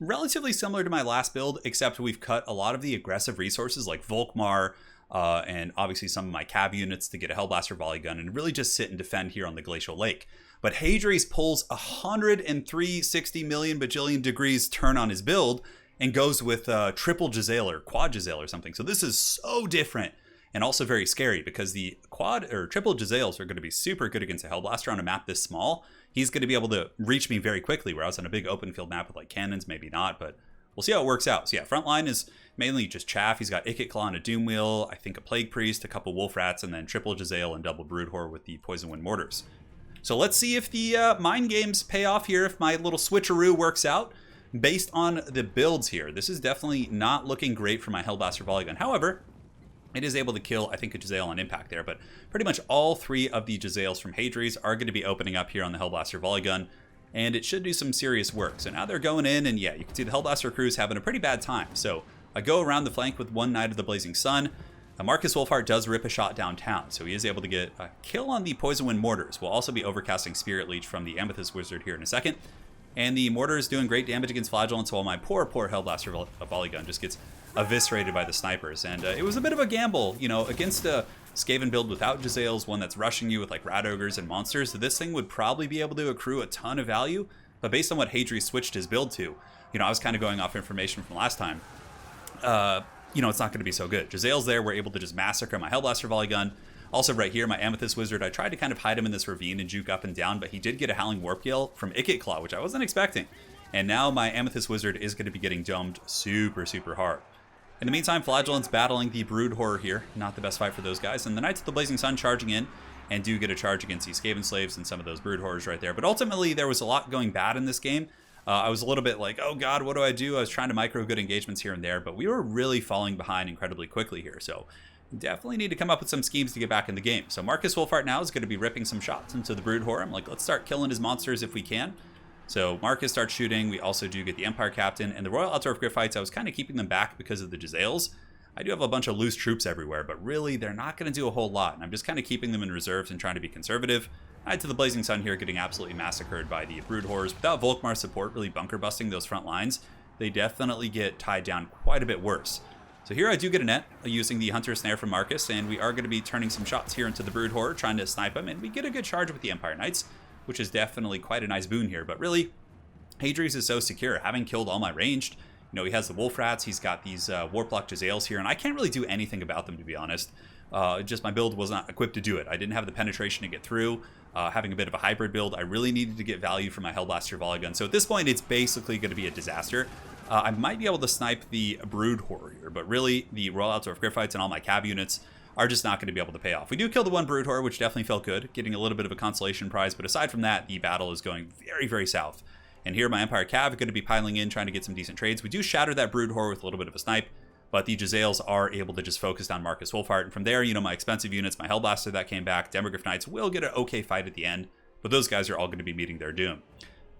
[SPEAKER 1] Relatively similar to my last build, except we've cut a lot of the aggressive resources like Volkmar, and obviously some of my Cav units to get a Hellblaster Volley Gun and really just sit and defend here on the Glacial Lake. But Hadres pulls 103 million bajillion degrees turn on his build and goes with triple Jezzail or quad Jezzail or something. So this is so different and also very scary because the quad or triple Jezzails are going to be super good against a Hellblaster on a map this small. He's going to be able to reach me very quickly, where I was on a big open field map with like cannons, maybe not, but we'll see how it works out. So yeah, front line is mainly just chaff. He's got Ikit Claw and a Doom Wheel, I think a Plague Priest, a couple Wolf Rats, and then triple Jezzail and double Brood Horror with the Poison Wind Mortars. So let's see if the mind games pay off here, if my little switcheroo works out based on the builds here. This is definitely not looking great for my Hellblaster Volley Gun. However, it is able to kill, I think, a Jezzail on impact there, but pretty much all 3 of the Jezzails from Hadres are going to be opening up here on the Hellblaster Volley Gun, and it should do some serious work. So now they're going in, and yeah, you can see the Hellblaster crew's having a pretty bad time. So I go around the flank with one Knight of the Blazing Sun. Marcus Wolfheart does rip a shot downtown, so he is able to get a kill on the Poison Wind Mortars. We'll also be overcasting Spirit Leech from the Amethyst Wizard here in a second. And the Mortar is doing great damage against Flagell, and so while my poor Hellblaster Volley Gun just gets eviscerated by the snipers. And it was a bit of a gamble, against a Skaven build without Jezzails, one that's rushing you with like Rat Ogres and monsters. So this thing would probably be able to accrue a ton of value, but based on what Hadres switched his build to, I was kind of going off information from last time. It's not going to be so good. Jezzail's there, we're able to just massacre my Hellblaster Volley Gun. Also right here, my Amethyst Wizard, I tried to kind of hide him in this ravine and juke up and down, but he did get a Howling Warp Gale from Ikit Claw, which I wasn't expecting. And now my Amethyst Wizard is going to be getting domed super, super hard. In the meantime, Flagellant's battling the Brood Horror here. Not the best fight for those guys. And the Knights of the Blazing Sun charging in and do get a charge against these Skaven Slaves and some of those Brood Horrors right there. But ultimately, there was a lot going bad in this game. I was a little bit like, oh god, what do I do? I was trying to micro good engagements here and there, but we were really falling behind incredibly quickly here. So definitely need to come up with some schemes to get back in the game. So Marcus Wolfheart now is going to be ripping some shots into the Brood Horror. I'm like, let's start killing his monsters if we can. So Marcus starts shooting. We also do get the Empire Captain. And the Royal Aldorf Griffiths, I was kind of keeping them back because of the Jezzails. I do have a bunch of loose troops everywhere, but really they're not going to do a whole lot. And I'm just kind of keeping them in reserves and trying to be conservative. Knight to the Blazing Sun here getting absolutely massacred by the Brood Horrors. Without Volkmar's support really bunker busting those front lines, they definitely get tied down quite a bit worse. So here I do get a net using the Hunter Snare from Marcus, and we are going to be turning some shots here into the Brood Horror, trying to snipe him, and we get a good charge with the Empire Knights, which is definitely quite a nice boon here. But really, Hadres is so secure, having killed all my ranged. He has the Wolf Rats, he's got these Warplock Jezzails here, and I can't really do anything about them, to be honest. Just my build was not equipped to do it. I didn't have the penetration to get through. Having a bit of a hybrid build, I really needed to get value from my Hellblaster Volley Gun. So at this point, it's basically going to be a disaster. I might be able to snipe the Brood Horror here, but really, the Royal Aldorf Griffiths and all my Cab units are just not going to be able to pay off. We do kill the one Brood Horde, which definitely felt good, getting a little bit of a consolation prize, but aside from that, the battle is going very, very south. And here my Empire Cav are going to be piling in, trying to get some decent trades. We do shatter that Brood Horde with a little bit of a snipe, but the Jezzails are able to just focus on Marcus Wolfheart. And from there, you know, my expensive units, my Hellblaster that came back, Demogryph Knights will get an okay fight at the end, but those guys are all going to be meeting their doom.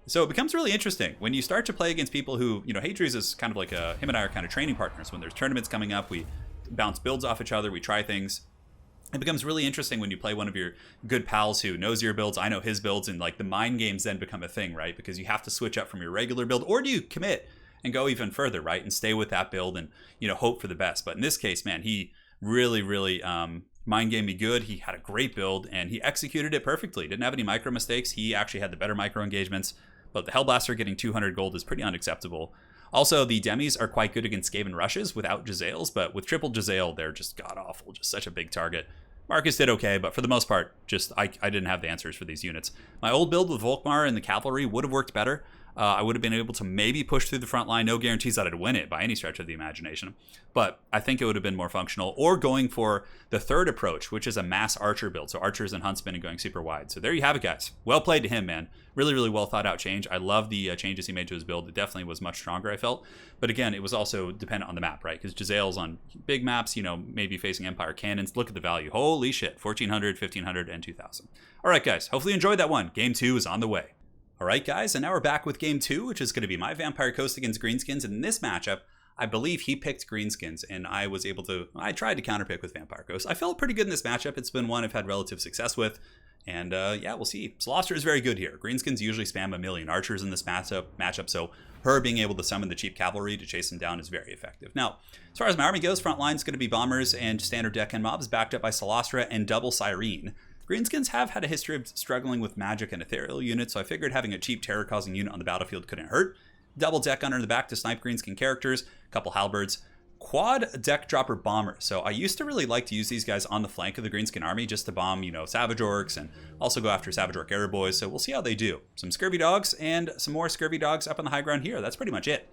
[SPEAKER 1] So it becomes really interesting when you start to play against people who, you know, Hadres is kind of like him and I are kind of training partners. When there's tournaments coming up, we bounce builds off each other, we try things. It becomes really interesting when you play one of your good pals who knows your builds, I know his builds, and like the mind games then become a thing, right? Because you have to switch up from your regular build, or do you commit and go even further, right? And stay with that build and, you know, hope for the best. But in this case, man, he really, really mind gamed me good. He had a great build and he executed it perfectly. Didn't have any micro mistakes. He actually had the better micro engagements, but the Hellblaster getting 200 gold is pretty unacceptable. Also, the Demis are quite good against Skaven rushes without Jezzails, but with triple Jezzail, they're just god-awful, just such a big target. Marcus did okay, but for the most part, just I didn't have the answers for these units. My old build with Volkmar and the cavalry would have worked better. I would have been able to maybe push through the front line. No guarantees that I'd win it by any stretch of the imagination, but I think it would have been more functional. Or going for the third approach, which is a mass archer build, so archers and huntsmen and going super wide. So there you have it, guys. Well played to him, man. Really, really well thought out change. I love the changes he made to his build. It definitely was much stronger, I felt. But again, it was also dependent on the map, right? Because Jezzail's on big maps, you know, maybe facing Empire cannons. Look at the value. Holy shit. 1,400, 1,500, and 2,000. All right, guys. Hopefully you enjoyed that one. Game 2 is on the way. All right, guys. And now we're back with Game 2, which is going to be my Vampire Coast against Greenskins. And in this matchup, I believe he picked Greenskins, and I was able to... I tried to counterpick with Vampire Coast. I felt pretty good in this matchup. It's been one I've had relative success with. And yeah, we'll see. Slaughter is very good here. Greenskins usually spam a million archers in this matchup, so her being able to summon the cheap cavalry to chase them down is very effective. Now, as far as my army goes, front line is going to be bombers and standard deckhand mobs, backed up by Salastra and double Cyrene. Greenskins have had a history of struggling with magic and ethereal units, so I figured having a cheap terror-causing unit on the battlefield couldn't hurt. Double deck gunner in the back to snipe Greenskin characters, a couple halberds. Quad deck dropper bomber. So I used to really like to use these guys on the flank of the Greenskin army just to bomb, you know, Savage Orcs and also go after Savage Orc Arrow Boys. So we'll see how they do. Some Scurvy Dogs and some more Scurvy Dogs up on the high ground here. That's pretty much it.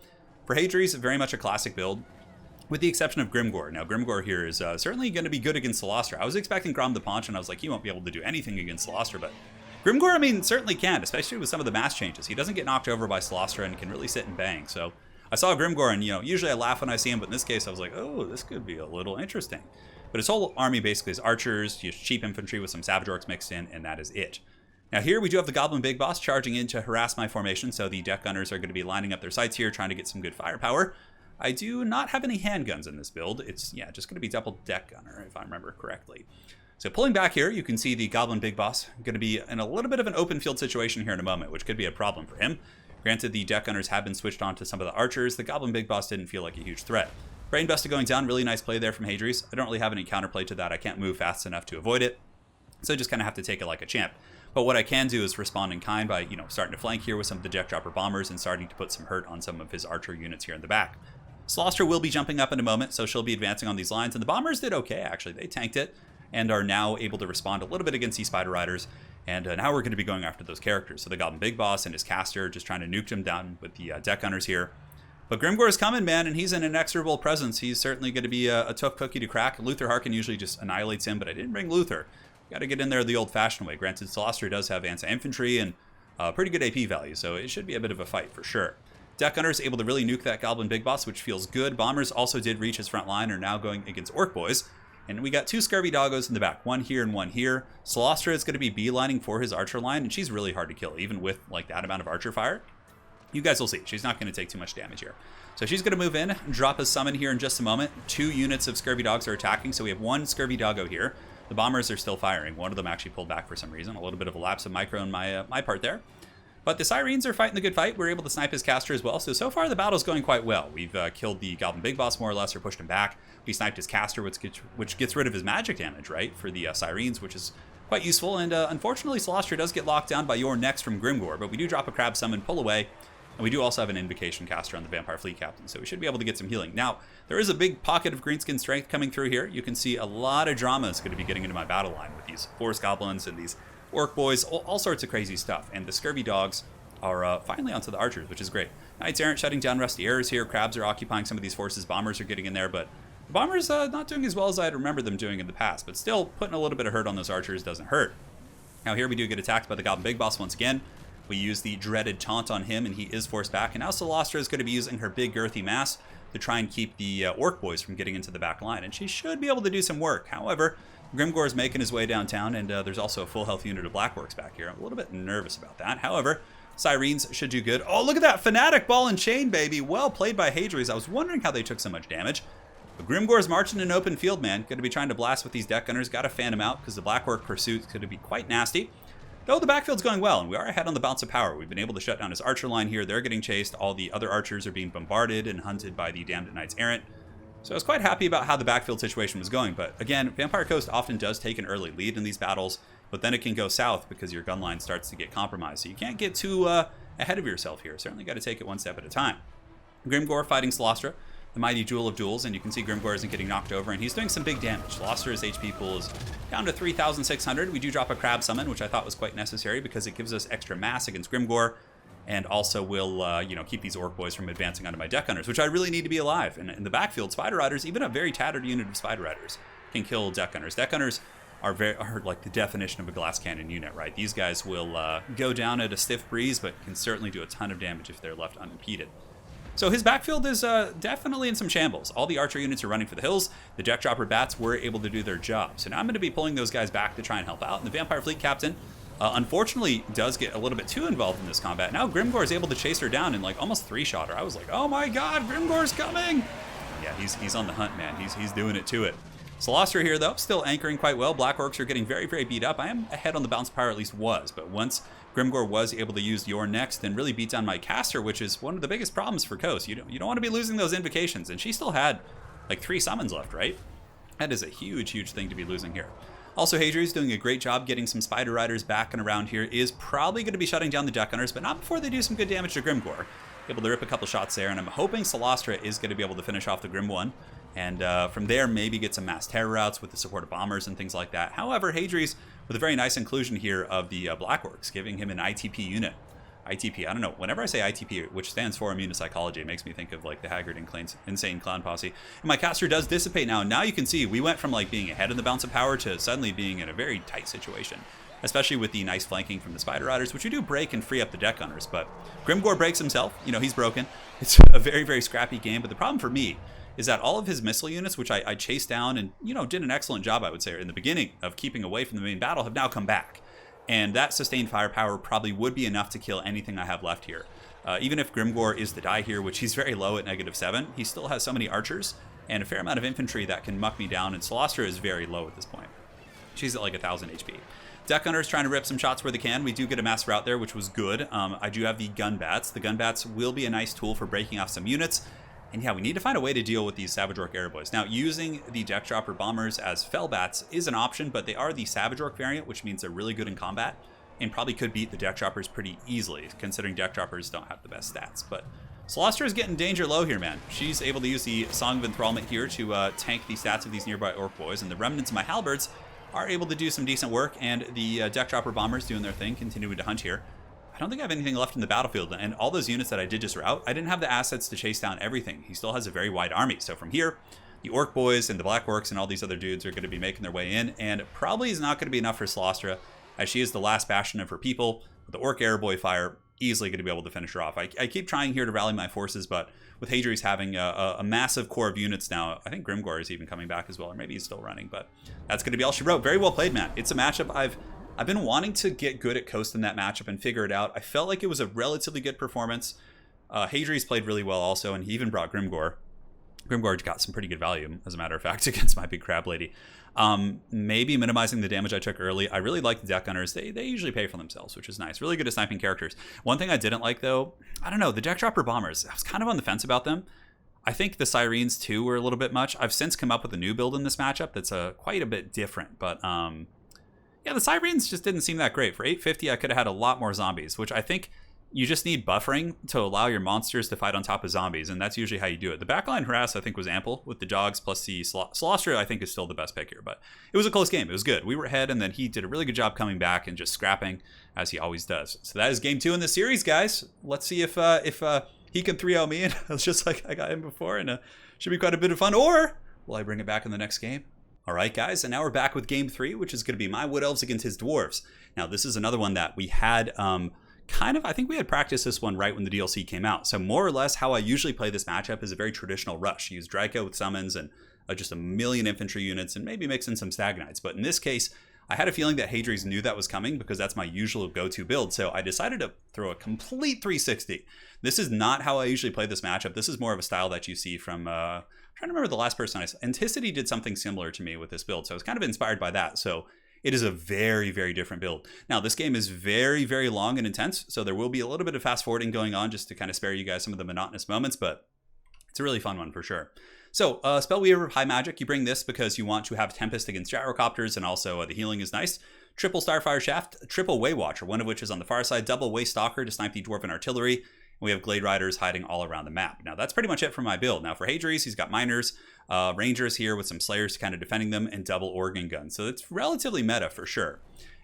[SPEAKER 1] For Hadres, very much a classic build, with the exception of Grimgor. Now, Grimgor here is certainly going to be good against Salastra. I was expecting Grom the Paunch, and I was like, he won't be able to do anything against Salastra, but Grimgor, I mean, certainly can, especially with some of the mass changes. He doesn't get knocked over by Salastra and can really sit and bang. So I saw Grimgor, and, you know, usually I laugh when I see him, but in this case I was like, oh, this could be a little interesting. But his whole army basically is archers, cheap infantry with some Savage Orcs mixed in, and that is it. Now here we do have the Goblin Big Boss charging in to harass my formation, so the deck gunners are going to be lining up their sights here, trying to get some good firepower. I do not have any handguns in this build. It's, yeah, just going to be double deck gunner, if I remember correctly. So pulling back here, you can see the Goblin Big Boss going to be in a little bit of an open field situation here in a moment, which could be a problem for him. Granted, the deck gunners have been switched on to some of the archers. The Goblin Big Boss didn't feel like a huge threat. Brain Buster going down, really nice play there from Hadres. I don't really have any counterplay to that. I can't move fast enough to avoid it, so I just kind of have to take it like a champ. But what I can do is respond in kind by, you know, starting to flank here with some of the deck dropper bombers and starting to put some hurt on some of his archer units here in the back. Slaughter will be jumping up in a moment, so she'll be advancing on these lines, and the bombers did okay, actually. They tanked it and are now able to respond a little bit against these Spider Riders. And now we're going to be going after those characters. So the Goblin Big Boss and his caster just trying to nuke him down with the deck gunners here. But Grimgor is coming, man, and he's an inexorable presence. He's certainly going to be a tough cookie to crack. Luther Harkin usually just annihilates him, but I didn't bring Luther. Got to get in there the old-fashioned way. Granted, Salastra does have anti-infantry and pretty good AP value, so it should be a bit of a fight for sure. Deck Gunners able to really nuke that Goblin Big Boss, which feels good. Bombers also did reach his front line, are now going against Orc Boys. And we got two Scurvy Doggos in the back, one here and one here. Salastra is going to be beelining for his archer line, and she's really hard to kill, even with like that amount of archer fire. You guys will see. She's not going to take too much damage here. So she's going to move in, drop a summon here in just a moment. 2 units of Scurvy Dogs are attacking, so we have 1 Scurvy Doggo here. The bombers are still firing. One of them actually pulled back for some reason. A little bit of a lapse of micro on my part there. But the Syrenes are fighting the good fight. We're able to snipe his caster as well. So far the battle's going quite well. We've killed the Goblin Big Boss more or less, or pushed him back. We sniped his caster, which gets rid of his magic damage, right, for the Syrenes, which is quite useful. And unfortunately, Salastra does get locked down by your next from Grimgor, but we do drop a crab summon, pull away. And we do also have an Invocation caster on the Vampire Fleet Captain, so we should be able to get some healing. Now, there is a big pocket of Greenskin strength coming through here. You can see a lot of drama is going to be getting into my battle line with these Forest Goblins and these Orc Boys, all sorts of crazy stuff. And the Scurvy Dogs are finally onto the archers, which is great. Knights Errant shutting down Rusty Arrows here. Crabs are occupying some of these forces. Bombers are getting in there, but The Bombers not doing as well as I'd remember them doing in the past, but still putting a little bit of hurt on those archers doesn't hurt. Now here we do get attacked by the Goblin Big Boss once again. We use the dreaded taunt on him, and he is forced back. And now Solastra is going to be using her big girthy mass to try and keep the Orc boys from getting into the back line. And she should be able to do some work. However, Grimgor is making his way downtown, and there's also a full health unit of Black Orcs back here. I'm a little bit nervous about that. However, Sirens should do good. Oh, look at that Fanatic Ball and Chain, baby. Well played by Hadres. I was wondering how they took so much damage. But Grimgor's marching in an open field, man. Going to be trying to blast with these deck gunners. Got to fan him out because the Black Orc pursuit is going to be quite nasty. Though the backfield's going well, and we are ahead on the bounce of power. We've been able to shut down his archer line here. They're getting chased. All the other archers are being bombarded and hunted by the Damned Knights Errant. So I was quite happy about how the backfield situation was going. But again, Vampire Coast often does take an early lead in these battles, but then it can go south because your gun line starts to get compromised. So you can't get too ahead of yourself here. Certainly got to take it one step at a time. Grimgor fighting Solastra, the mighty Duel of Duels, and you can see Grimgor isn't getting knocked over, and he's doing some big damage. Solastra's HP pool is down to 3,600. We do drop a Crab Summon, which I thought was quite necessary because it gives us extra mass against Grimgor, and also will keep these Orc boys from advancing onto my deck gunners, which I really need to be alive. And in the backfield, Spider Riders, even a very tattered unit of Spider Riders, can kill deck gunners. Deck gunners are like the definition of a glass cannon unit, right? These guys will go down at a stiff breeze, but can certainly do a ton of damage if they're left unimpeded. So his backfield is definitely in some shambles. All the archer units are running for the hills. The deck dropper bats were able to do their job. So now I'm going to be pulling those guys back to try and help out. And the Vampire Fleet Captain, unfortunately, does get a little bit too involved in this combat. Now Grimgor is able to chase her down and like almost three-shot her. I was like, oh my god, Grimgor's coming! Yeah, he's on the hunt, man. He's doing it to it. Solastra here, though, still anchoring quite well. Black Orcs are getting very, very beat up. I am ahead on the bounce power, at least was. But once Grimgor was able to use your next and really beat down my caster, which is one of the biggest problems for Coast. You don't want to be losing those invocations. And she still had like 3 summons left, right? That is a huge, huge thing to be losing here. Also, Hadres doing a great job getting some Spider Riders back and around here. Is probably going to be shutting down the deck gunners, but not before they do some good damage to Grimgor. Able to rip a couple shots there, and I'm hoping Solastra is going to be able to finish off the Grim one. And from there, maybe get some mass terror routes with the support of bombers and things like that. However, Hadres with a very nice inclusion here of the Black Orcs, giving him an ITP unit. ITP, I don't know. Whenever I say ITP, which stands for Immune to Psychology, it makes me think of like the Haggard and Insane Clown Posse. And my caster does dissipate now. Now you can see we went from like being ahead in the bounce of power to suddenly being in a very tight situation. Especially with the nice flanking from the Spider Riders, which you do break and free up the deck gunners. But Grimgor breaks himself. You know, he's broken. It's a very, very scrappy game. But the problem for me is that all of his missile units, which I chased down and, did an excellent job, I would say, in the beginning of keeping away from the main battle, have now come back. And that sustained firepower probably would be enough to kill anything I have left here. Even if Grimgor is to die here, which he's very low at -7, he still has so many archers and a fair amount of infantry that can muck me down. And Solastra is very low at this point. She's at like 1,000 HP. Deck Gunners trying to rip some shots where they can. We do get a mass route there, which was good. I do have the Gun Bats. The Gun Bats will be a nice tool for breaking off some units. And yeah, we need to find a way to deal with these Savage Orc Air Boys. Now, using the Deck Dropper Bombers as Fell Bats is an option, but they are the Savage Orc variant, which means they're really good in combat and probably could beat the Deck Droppers pretty easily, considering Deck Droppers don't have the best stats. But Solastra is getting danger low here, man. She's able to use the Song of Enthrallment here to tank the stats of these nearby Orc Boys, and the remnants of my Halberds are able to do some decent work, and the Deck Dropper Bombers doing their thing, continuing to hunt here. I don't think I have anything left in the battlefield, and all those units that I did just route, I didn't have the assets to chase down everything. He still has a very wide army, so from here, the Orc Boys and the Black Orcs and all these other dudes are going to be making their way in, and probably is not going to be enough for Solastra, as she is the last bastion of her people. With the Orc Air Boy fire, easily going to be able to finish her off. I keep trying here to rally my forces, but with Hadres having a massive core of units now, I think Grimgor is even coming back as well, or maybe he's still running, but that's going to be all she wrote. Very well played, man. It's a matchup I've been wanting to get good at Coast in that matchup and figure it out. I felt like it was a relatively good performance. Hadres played really well also, and he even brought Grimgor. Grimgor got some pretty good value, as a matter of fact, against my big crab lady. Maybe minimizing the damage I took early. I really like the Deck Gunners. They usually pay for themselves, which is nice. Really good at sniping characters. One thing I didn't like, though, I don't know, the Deck Dropper Bombers. I was kind of on the fence about them. I think the Sirens, too, were a little bit much. I've since come up with a new build in this matchup that's quite a bit different, but yeah, the Sirens just didn't seem that great. For 850, I could have had a lot more zombies, which I think you just need buffering to allow your monsters to fight on top of zombies, and that's usually how you do it. The backline harass, I think, was ample with the dogs, plus the Solastra, I think, is still the best pick here, but it was a close game. It was good. We were ahead, and then he did a really good job coming back and just scrapping, as he always does. So that is game 2 in the series, guys. Let's see if he can 3-0 me, and it's just like I got him before, and should be quite a bit of fun. Or Will I bring it back in the next game? All right, guys, and now we're back with game 3, which is going to be my Wood Elves against his Dwarves. Now, this is another one that we had I think we had practiced this one right when the DLC came out. So more or less how I usually play this matchup is a very traditional rush. Use Draco with summons and just a million infantry units and maybe mix in some Stag Knights. But in this case, I had a feeling that Hadres knew that was coming because that's my usual go-to build. So I decided to throw a complete 360. This is not how I usually play this matchup. This is more of a style that you see from, I'm trying to remember the last person I saw. Anticity did something similar to me with this build. So I was kind of inspired by that. So it is a very, very different build. Now, this game is very, very long and intense, so there will be a little bit of fast forwarding going on just to kind of spare you guys some of the monotonous moments, but it's a really fun one for sure. So, Spellweaver of High Magic, you bring this because you want to have Tempest against Gyrocopters, and also the healing is nice. Triple Starfire Shaft, triple Waywatcher, one of which is on the far side, double Waystalker to snipe the Dwarven Artillery. We have Glade Riders hiding all around the map. Now, that's pretty much it for my build. Now, for Hadres, he's got Miners, Rangers here with some Slayers kind of defending them, and double Organ Guns. So it's relatively meta for sure.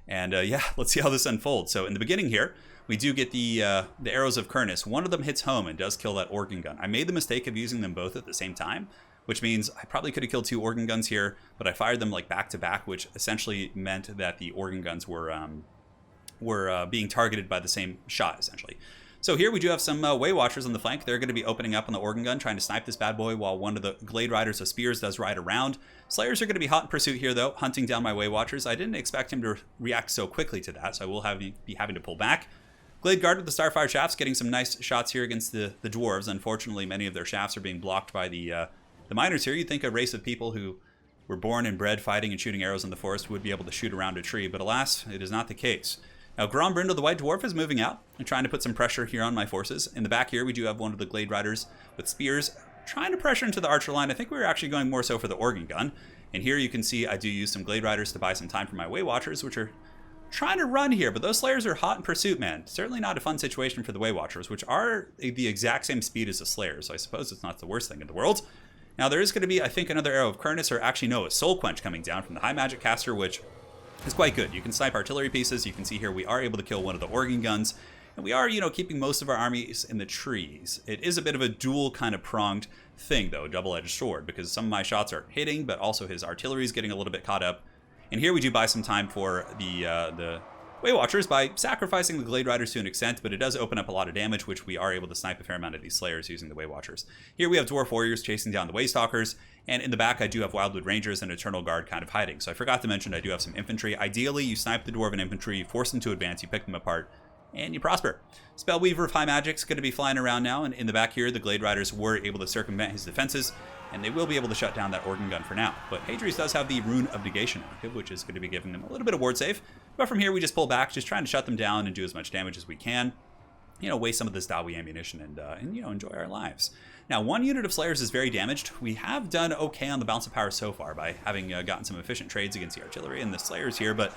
[SPEAKER 1] And yeah, let's see how this unfolds. So in the beginning here, we do get the Arrows of Kurnus. One of them hits home and does kill that Organ Gun. I made the mistake of using them both at the same time, which means I probably could have killed 2 Organ Guns here, but I fired them like back to back, which essentially meant that the Organ Guns were being targeted by the same shot, essentially. So here we do have some Waywatchers on the flank. They're going to be opening up on the Organ Gun, trying to snipe this bad boy, while one of the Glade Riders of Spears does ride around. Slayers are going to be hot in pursuit here, though, hunting down my Waywatchers. I didn't expect him to react so quickly to that, so I will be having to pull back. Glade Guard with the Starfire Shafts, getting some nice shots here against the Dwarves. Unfortunately, many of their shafts are being blocked by the Miners here. You'd think a race of people who were born and bred fighting and shooting arrows in the forest would be able to shoot around a tree, but alas, it is not the case. Now, Grombrindle, the White Dwarf, is moving out and trying to put some pressure here on my forces. In the back here, we do have one of the Glade Riders with Spears trying to pressure into the Archer line. I think we were actually going more so for the Organ Gun. And here you can see I do use some Glade Riders to buy some time for my Waywatchers, which are trying to run here. But those Slayers are hot in pursuit, man. Certainly not a fun situation for the Waywatchers, which are the exact same speed as the Slayers. So I suppose it's not the worst thing in the world. Now, there is going to be, I think, another Arrow of Kurnus, or actually, no, a Soul Quench coming down from the High Magic Caster, which is quite good. You can snipe artillery pieces. You can see here we are able to kill one of the Organ Guns. And we are, keeping most of our armies in the trees. It is a bit of a dual kind of pronged thing, though, double-edged sword, because some of my shots are hitting, but also his artillery is getting a little bit caught up. And here we do buy some time for the Waywatchers by sacrificing the Glade Riders to an extent, but it does open up a lot of damage, which we are able to snipe a fair amount of these Slayers using the Waywatchers. Here we have Dwarf Warriors chasing down the Waystalkers, and in the back I do have Wildwood Rangers and Eternal Guard kind of hiding. So I forgot to mention I do have some infantry. Ideally, you snipe the Dwarven infantry, you force them to advance, you pick them apart, and you prosper. Spellweaver of High Magic is going to be flying around now, and in the back here, the Glade Riders were able to circumvent his defenses, and they will be able to shut down that Organ Gun for now. But Hadres does have the Rune of Negation active, which is going to be giving them a little bit of ward save. But from here, we just pull back, just trying to shut them down and do as much damage as we can. Waste some of this Dawi ammunition and enjoy our lives. Now, one unit of Slayers is very damaged. We have done okay on the Balance of Power so far by having gotten some efficient trades against the artillery and the Slayers here, but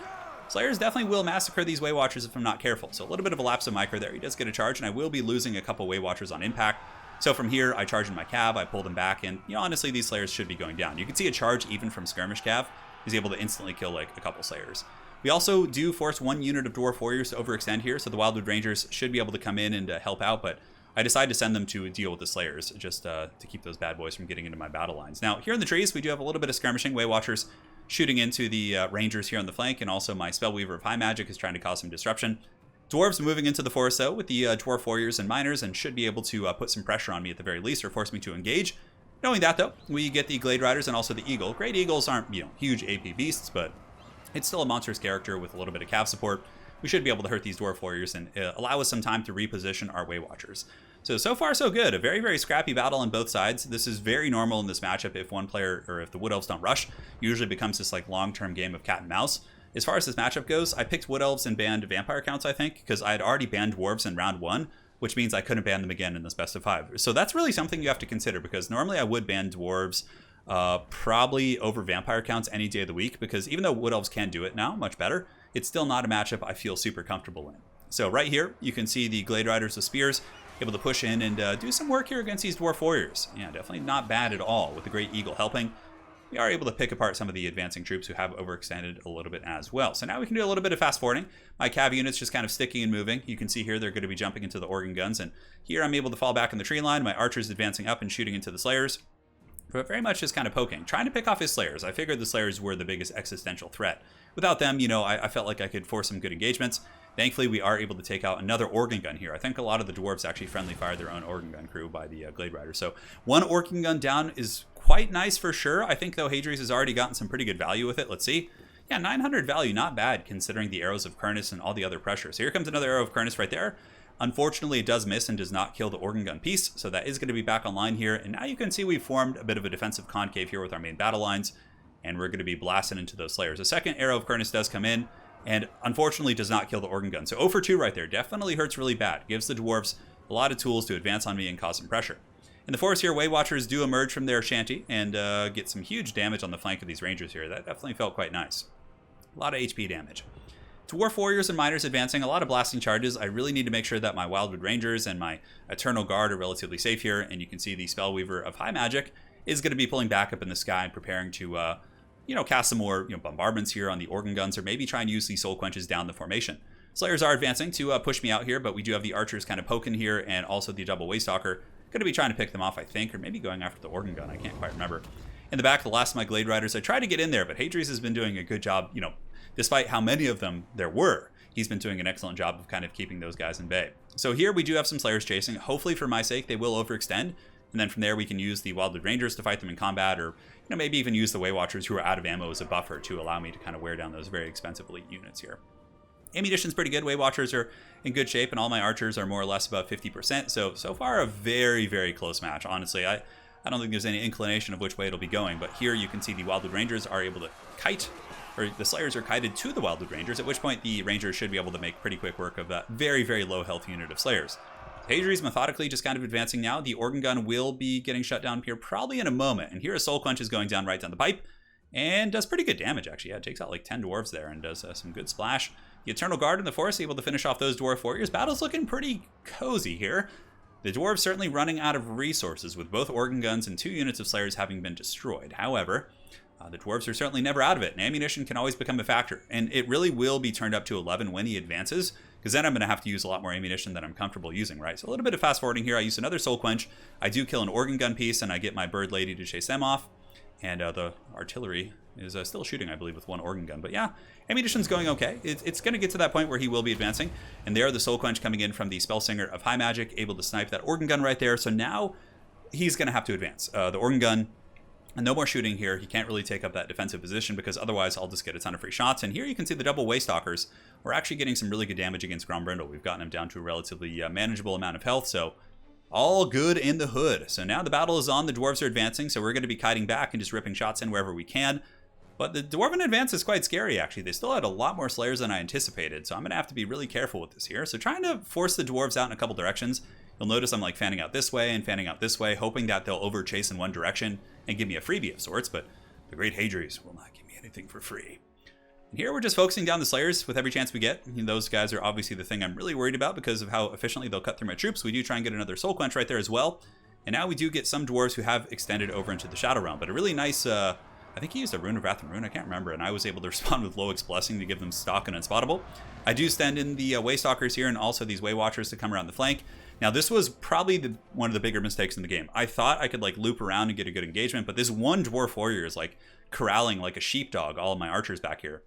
[SPEAKER 1] Slayers definitely will massacre these Waywatchers if I'm not careful. So a little bit of a lapse of micro there. He does get a charge, and I will be losing a couple Waywatchers on impact. So from here, I charge in my cav, I pull them back, and honestly, these Slayers should be going down. You can see a charge even from skirmish cav. He's able to instantly kill like a couple Slayers. We also do force one unit of Dwarf Warriors to overextend here, so the Wildwood Rangers should be able to come in and help out, but I decided to send them to deal with the Slayers, just to keep those bad boys from getting into my battle lines. Now, here in the trees, we do have a little bit of skirmishing. Waywatchers shooting into the Rangers here on the flank, and also my Spellweaver of High Magic is trying to cause some disruption. Dwarves moving into the forest, though, with the Dwarf Warriors and Miners, and should be able to put some pressure on me at the very least, or force me to engage. Knowing that, though, we get the Glade Riders and also the Eagle. Great Eagles aren't, huge AP beasts, but it's still a monstrous character with a little bit of cav support. We should be able to hurt these Dwarf Warriors and allow us some time to reposition our Waywatchers. So far, so good. A very, very scrappy battle on both sides. This is very normal in this matchup if one player, or if the Wood Elves don't rush. Usually becomes this like long-term game of cat and mouse. As far as this matchup goes, I picked Wood Elves and banned Vampire counts, I think, because I had already banned Dwarves in round 1, which means I couldn't ban them again in this best of 5. So that's really something you have to consider, because normally I would ban Dwarves probably over Vampire counts any day of the week, because even though Wood Elves can do it now, much better, it's still not a matchup I feel super comfortable in. So right here, you can see the Glade Riders with Spears able to push in and do some work here against these Dwarf Warriors. Yeah, definitely not bad at all with the Great Eagle helping. We are able to pick apart some of the advancing troops who have overextended a little bit as well. So now we can do a little bit of fast forwarding. My cav unit's just kind of sticking and moving. You can see here they're going to be jumping into the Organ Guns, and here I'm able to fall back in the tree line. My archers advancing up and shooting into the Slayers. but very much just kind of poking, trying to pick off his Slayers. I figured the Slayers were the biggest existential threat. Without them, you know, I felt like I could force some good engagements. Thankfully, we are able to take out another organ gun here. I think a lot of the dwarves actually friendly fired their own organ gun crew by the Glade Rider. So one organ gun down is quite nice for sure. I think, though, Hadres has already gotten some pretty good value with it. Let's see. Yeah, 900 value, not bad considering the arrows of Kernus and all the other pressures. So here comes another arrow of Kernus right there. Unfortunately, it does miss and does not kill the organ gun piece, so that is going to be back online here. And now you can see we've formed a bit of a defensive concave here with our main battle lines, and we're going to be blasting into those Slayers. The second arrow of Kernus does come in, and unfortunately does not kill the organ gun. So 0 for 2 right there. Definitely hurts really bad. Gives the dwarves a lot of tools to advance on me and cause some pressure. In the forest here, Way Watchers do emerge from their shanty and get some huge damage on the flank of these Rangers here. That definitely felt quite nice. A lot of HP damage. Dwarf Warriors and Miners advancing, a lot of blasting charges. I really need to make sure that my Wildwood Rangers and my Eternal Guard are relatively safe here, and you can see the Spellweaver of High Magic is going to be pulling back up in the sky and preparing to, cast some more bombardments here on the organ guns, or maybe try and use the Soul Quenches down the formation. Slayers are advancing to push me out here, but we do have the Archers kind of poking here, and also the Double Waystalker going to be trying to pick them off, I think, or maybe going after the organ gun. I can't quite remember. In the back, the last of my Glade Riders, I tried to get in there, but Hadres has been doing a good job, despite how many of them there were. He's been doing an excellent job of kind of keeping those guys in bay. So here we do have some Slayers chasing. Hopefully, for my sake, they will overextend. And then from there, we can use the Wildwood Rangers to fight them in combat, or maybe even use the Way Watchers who are out of ammo as a buffer to allow me to kind of wear down those very expensive elite units here. Ammunition's pretty good. Way Watchers are in good shape, and all my Archers are more or less about 50%. So far, a very, very close match. Honestly, I don't think there's any inclination of which way it'll be going. But here you can see the Wildwood Rangers are able to kite, or the Slayers are kited to the Wildwood Rangers, at which point the Rangers should be able to make pretty quick work of that very, very low health unit of Slayers. Hadres methodically just kind of advancing now. The organ gun will be getting shut down here probably in a moment. And here a Soul Quench is going down right down the pipe and does pretty good damage, actually. Yeah, it takes out like 10 dwarves there and does some good splash. The Eternal Guard in the forest able to finish off those Dwarf Warriors. Battle's looking pretty cozy here. The Dwarves certainly running out of resources with both organ guns and 2 units of Slayers having been destroyed. However, the Dwarves are certainly never out of it, and ammunition can always become a factor. And it really will be turned up to 11 when he advances, because then I'm going to have to use a lot more ammunition than I'm comfortable using, right? So a little bit of fast forwarding here. I use another Soul Quench. I do kill an organ gun piece, and I get my Bird Lady to chase them off. And the artillery is still shooting, I believe, with 1 organ gun. But yeah, ammunition's going okay. It's going to get to that point where he will be advancing. And there, the Soul Quench coming in from the Spellsinger of High Magic, able to snipe that organ gun right there. So now he's going to have to advance. The organ gun, and no more shooting here. He can't really take up that defensive position because otherwise I'll just get a ton of free shots. And here you can see the Double Waystalkers. We're actually getting some really good damage against Grombrindle. We've gotten him down to a relatively manageable amount of health. So all good in the hood. So now the battle is on. The Dwarves are advancing. So we're going to be kiting back and just ripping shots in wherever we can. But the Dwarven advance is quite scary, actually. They still had a lot more Slayers than I anticipated. So I'm going to have to be really careful with this here. So trying to force the Dwarves out in a couple directions. You'll notice I'm like fanning out this way and fanning out this way, hoping that they'll overchase in one direction and give me a freebie of sorts, but the great Hadres will not give me anything for free. And here we're just focusing down the Slayers with every chance we get. Those guys are obviously the thing I'm really worried about because of how efficiently they'll cut through my troops. We do try and get another Soul Quench right there as well. And now we do get some Dwarves who have extended over into the Shadow Realm, but a really nice, I think he used a Rune of Wrath and Rune, I can't remember, and I was able to respond with Loic's Blessing to give them stock and Unspottable. I do stand in the Waystalkers here and also these Way Watchers to come around the flank. Now, this was probably one of the bigger mistakes in the game. I thought I could like loop around and get a good engagement, but this one Dwarf Warrior is like corralling like a sheepdog all of my Archers back here.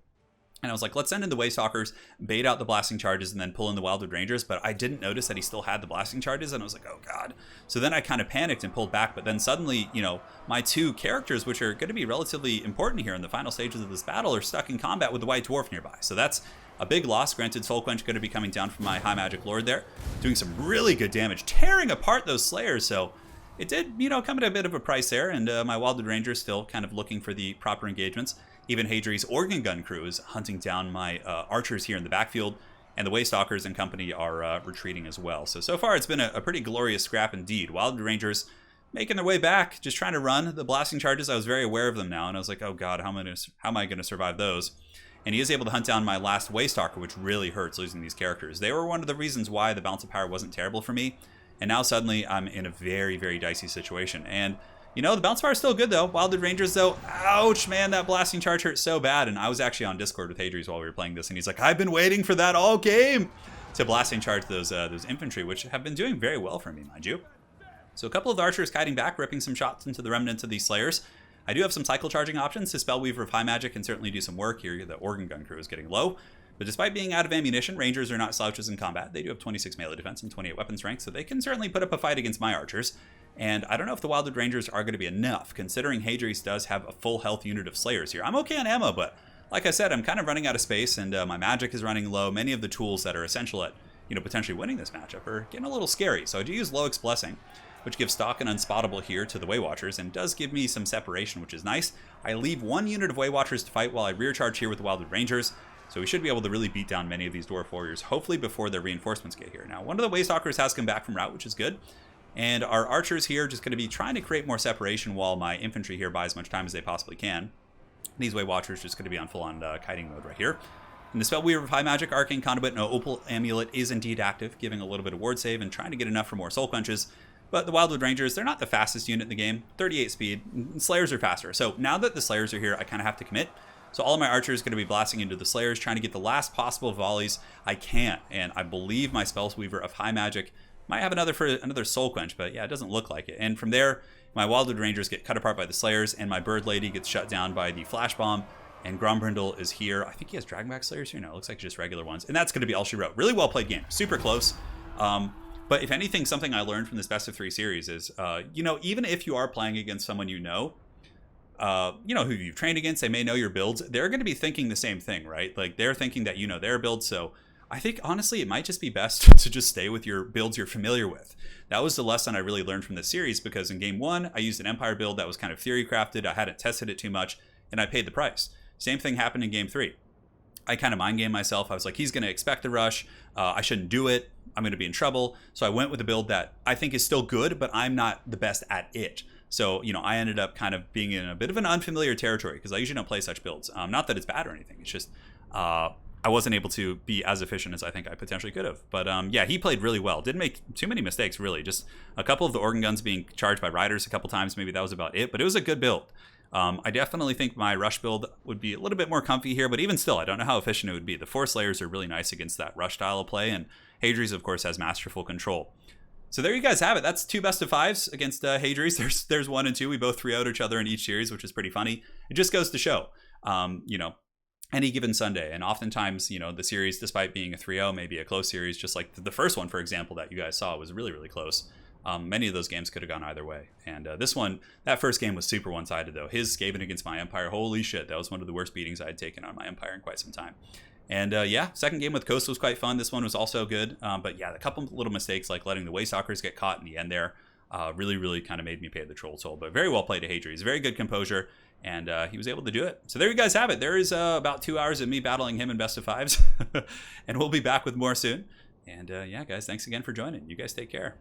[SPEAKER 1] And I was like, let's send in the Waystalkers, bait out the blasting charges, and then pull in the Wildwood Rangers. But I didn't notice that he still had the blasting charges, and I was like, oh god. So then I kind of panicked and pulled back. But then suddenly, my 2 characters, which are going to be relatively important here in the final stages of this battle, are stuck in combat with the White Dwarf nearby. So that's a big loss. Granted, Soul Quench going to be coming down from my High Magic Lord there, doing some really good damage, tearing apart those Slayers. So it did, come at a bit of a price there, and my Wildwood Rangers still kind of looking for the proper engagements. Even Hadres' organ gun crew is hunting down my Archers here in the backfield, and the Waystalkers and company are retreating as well. So far it's been a pretty glorious scrap indeed. Wildwood Rangers making their way back, just trying to run. The blasting charges, I was very aware of them now, and I was like, oh god, how am I going to survive those? And he is able to hunt down my last Waystalker, which really hurts losing these characters. They were one of the reasons why the balance of power wasn't terrible for me, and now suddenly I'm in a very, very dicey situation. And the balance of power is still good, though. Wildwood Rangers, though, ouch, man, that blasting charge hurt so bad. And I was actually on Discord with Hadres while we were playing this, and he's like, I've been waiting for that all game to blasting charge those infantry, which have been doing very well for me, mind you. So a couple of the archers kiting back, ripping some shots into the remnants of these slayers. I do have some cycle charging options. His Spellweaver of High Magic can certainly do some work here. The Organ Gun crew is getting low. But despite being out of ammunition, Rangers are not slouches in combat. They do have 26 melee defense and 28 weapon strength, so they can certainly put up a fight against my archers. And I don't know if the Wildwood Rangers are going to be enough, considering Hadres does have a full health unit of Slayers here. I'm okay on ammo, but like I said, I'm kind of running out of space, and my magic is running low. Many of the tools that are essential at, potentially winning this matchup are getting a little scary. So I do use Loic's Blessing, which gives stock and Unspottable here to the Way Watchers, and does give me some separation, which is nice. I leave one unit of Way Watchers to fight while I rear charge here with the Wildwood Rangers. So we should be able to really beat down many of these Dwarf Warriors, hopefully before their reinforcements get here. Now, one of the Waystalkers has come back from route, which is good. And our archers here are just going to be trying to create more separation while my infantry here buy as much time as they possibly can. These Way Watchers just going to be on full-on kiting mode right here. And the Spellweaver of High Magic, Arcane Conduit, and Opal Amulet is indeed active, giving a little bit of ward save and trying to get enough for more Soul Quenches. But the Wildwood Rangers, they're not the fastest unit in the game. 38 speed. Slayers are faster. So now that the Slayers are here, I kind of have to commit. So all of my archers are going to be blasting into the Slayers, trying to get the last possible volleys I can. And I believe my Spellweaver of High Magic might have another Soul Quench, but yeah, it doesn't look like it. And from there, my Wildwood Rangers get cut apart by the Slayers, and my Bird Lady gets shut down by the Flash Bomb. And Grombrindle is here. I think he has Dragonback Slayers here. No, it looks like just regular ones. And that's going to be all she wrote. Really well played game. Super close. But if anything, something I learned from this best of 3 series is, even if you are playing against someone who you've trained against, they may know your builds, they're going to be thinking the same thing, right? Like, they're thinking that you know their build, so I think, honestly, it might just be best to just stay with your builds you're familiar with. That was the lesson I really learned from this series, because in Game 1, I used an Empire build that was kind of theory crafted, I hadn't tested it too much, and I paid the price. Same thing happened in Game 3. I kind of mind game myself. I was like, he's going to expect the rush, I shouldn't do it, I'm going to be in trouble, so I went with a build that I think is still good, but I'm not the best at it. So, I ended up kind of being in a bit of an unfamiliar territory, because I usually don't play such builds. Not that it's bad or anything. It's just I wasn't able to be as efficient as I think I potentially could have. But yeah, he played really well. Didn't make too many mistakes, really. Just a couple of the organ guns being charged by riders a couple times. Maybe that was about it. But it was a good build. I definitely think my rush build would be a little bit more comfy here. But even still, I don't know how efficient it would be. The 4 Slayers are really nice against that rush style of play. And Hadres, of course, has masterful control. So there you guys have it. That's 2 best of 5s against Hadres. There's 1 and 2. We both 3-0'd each other in each series, which is pretty funny. It just goes to show, any given Sunday. And oftentimes, the series, despite being a 3-0, maybe a close series, just like the first one, for example, that you guys saw was really, really close. Many of those games could have gone either way. And this one, that first game was super one-sided, though. His Skaven against my Empire, holy shit, that was one of the worst beatings I had taken on my Empire in quite some time. And yeah, second game with Coast was quite fun. This one was also good. But yeah, a couple little mistakes, like letting the Waystalkers get caught in the end there, really, really kind of made me pay the troll toll. But very well played to Hadres. Very good composure, and he was able to do it. So there you guys have it. There is about 2 hours of me battling him in best of 5s. And we'll be back with more soon. And yeah, guys, thanks again for joining. You guys take care.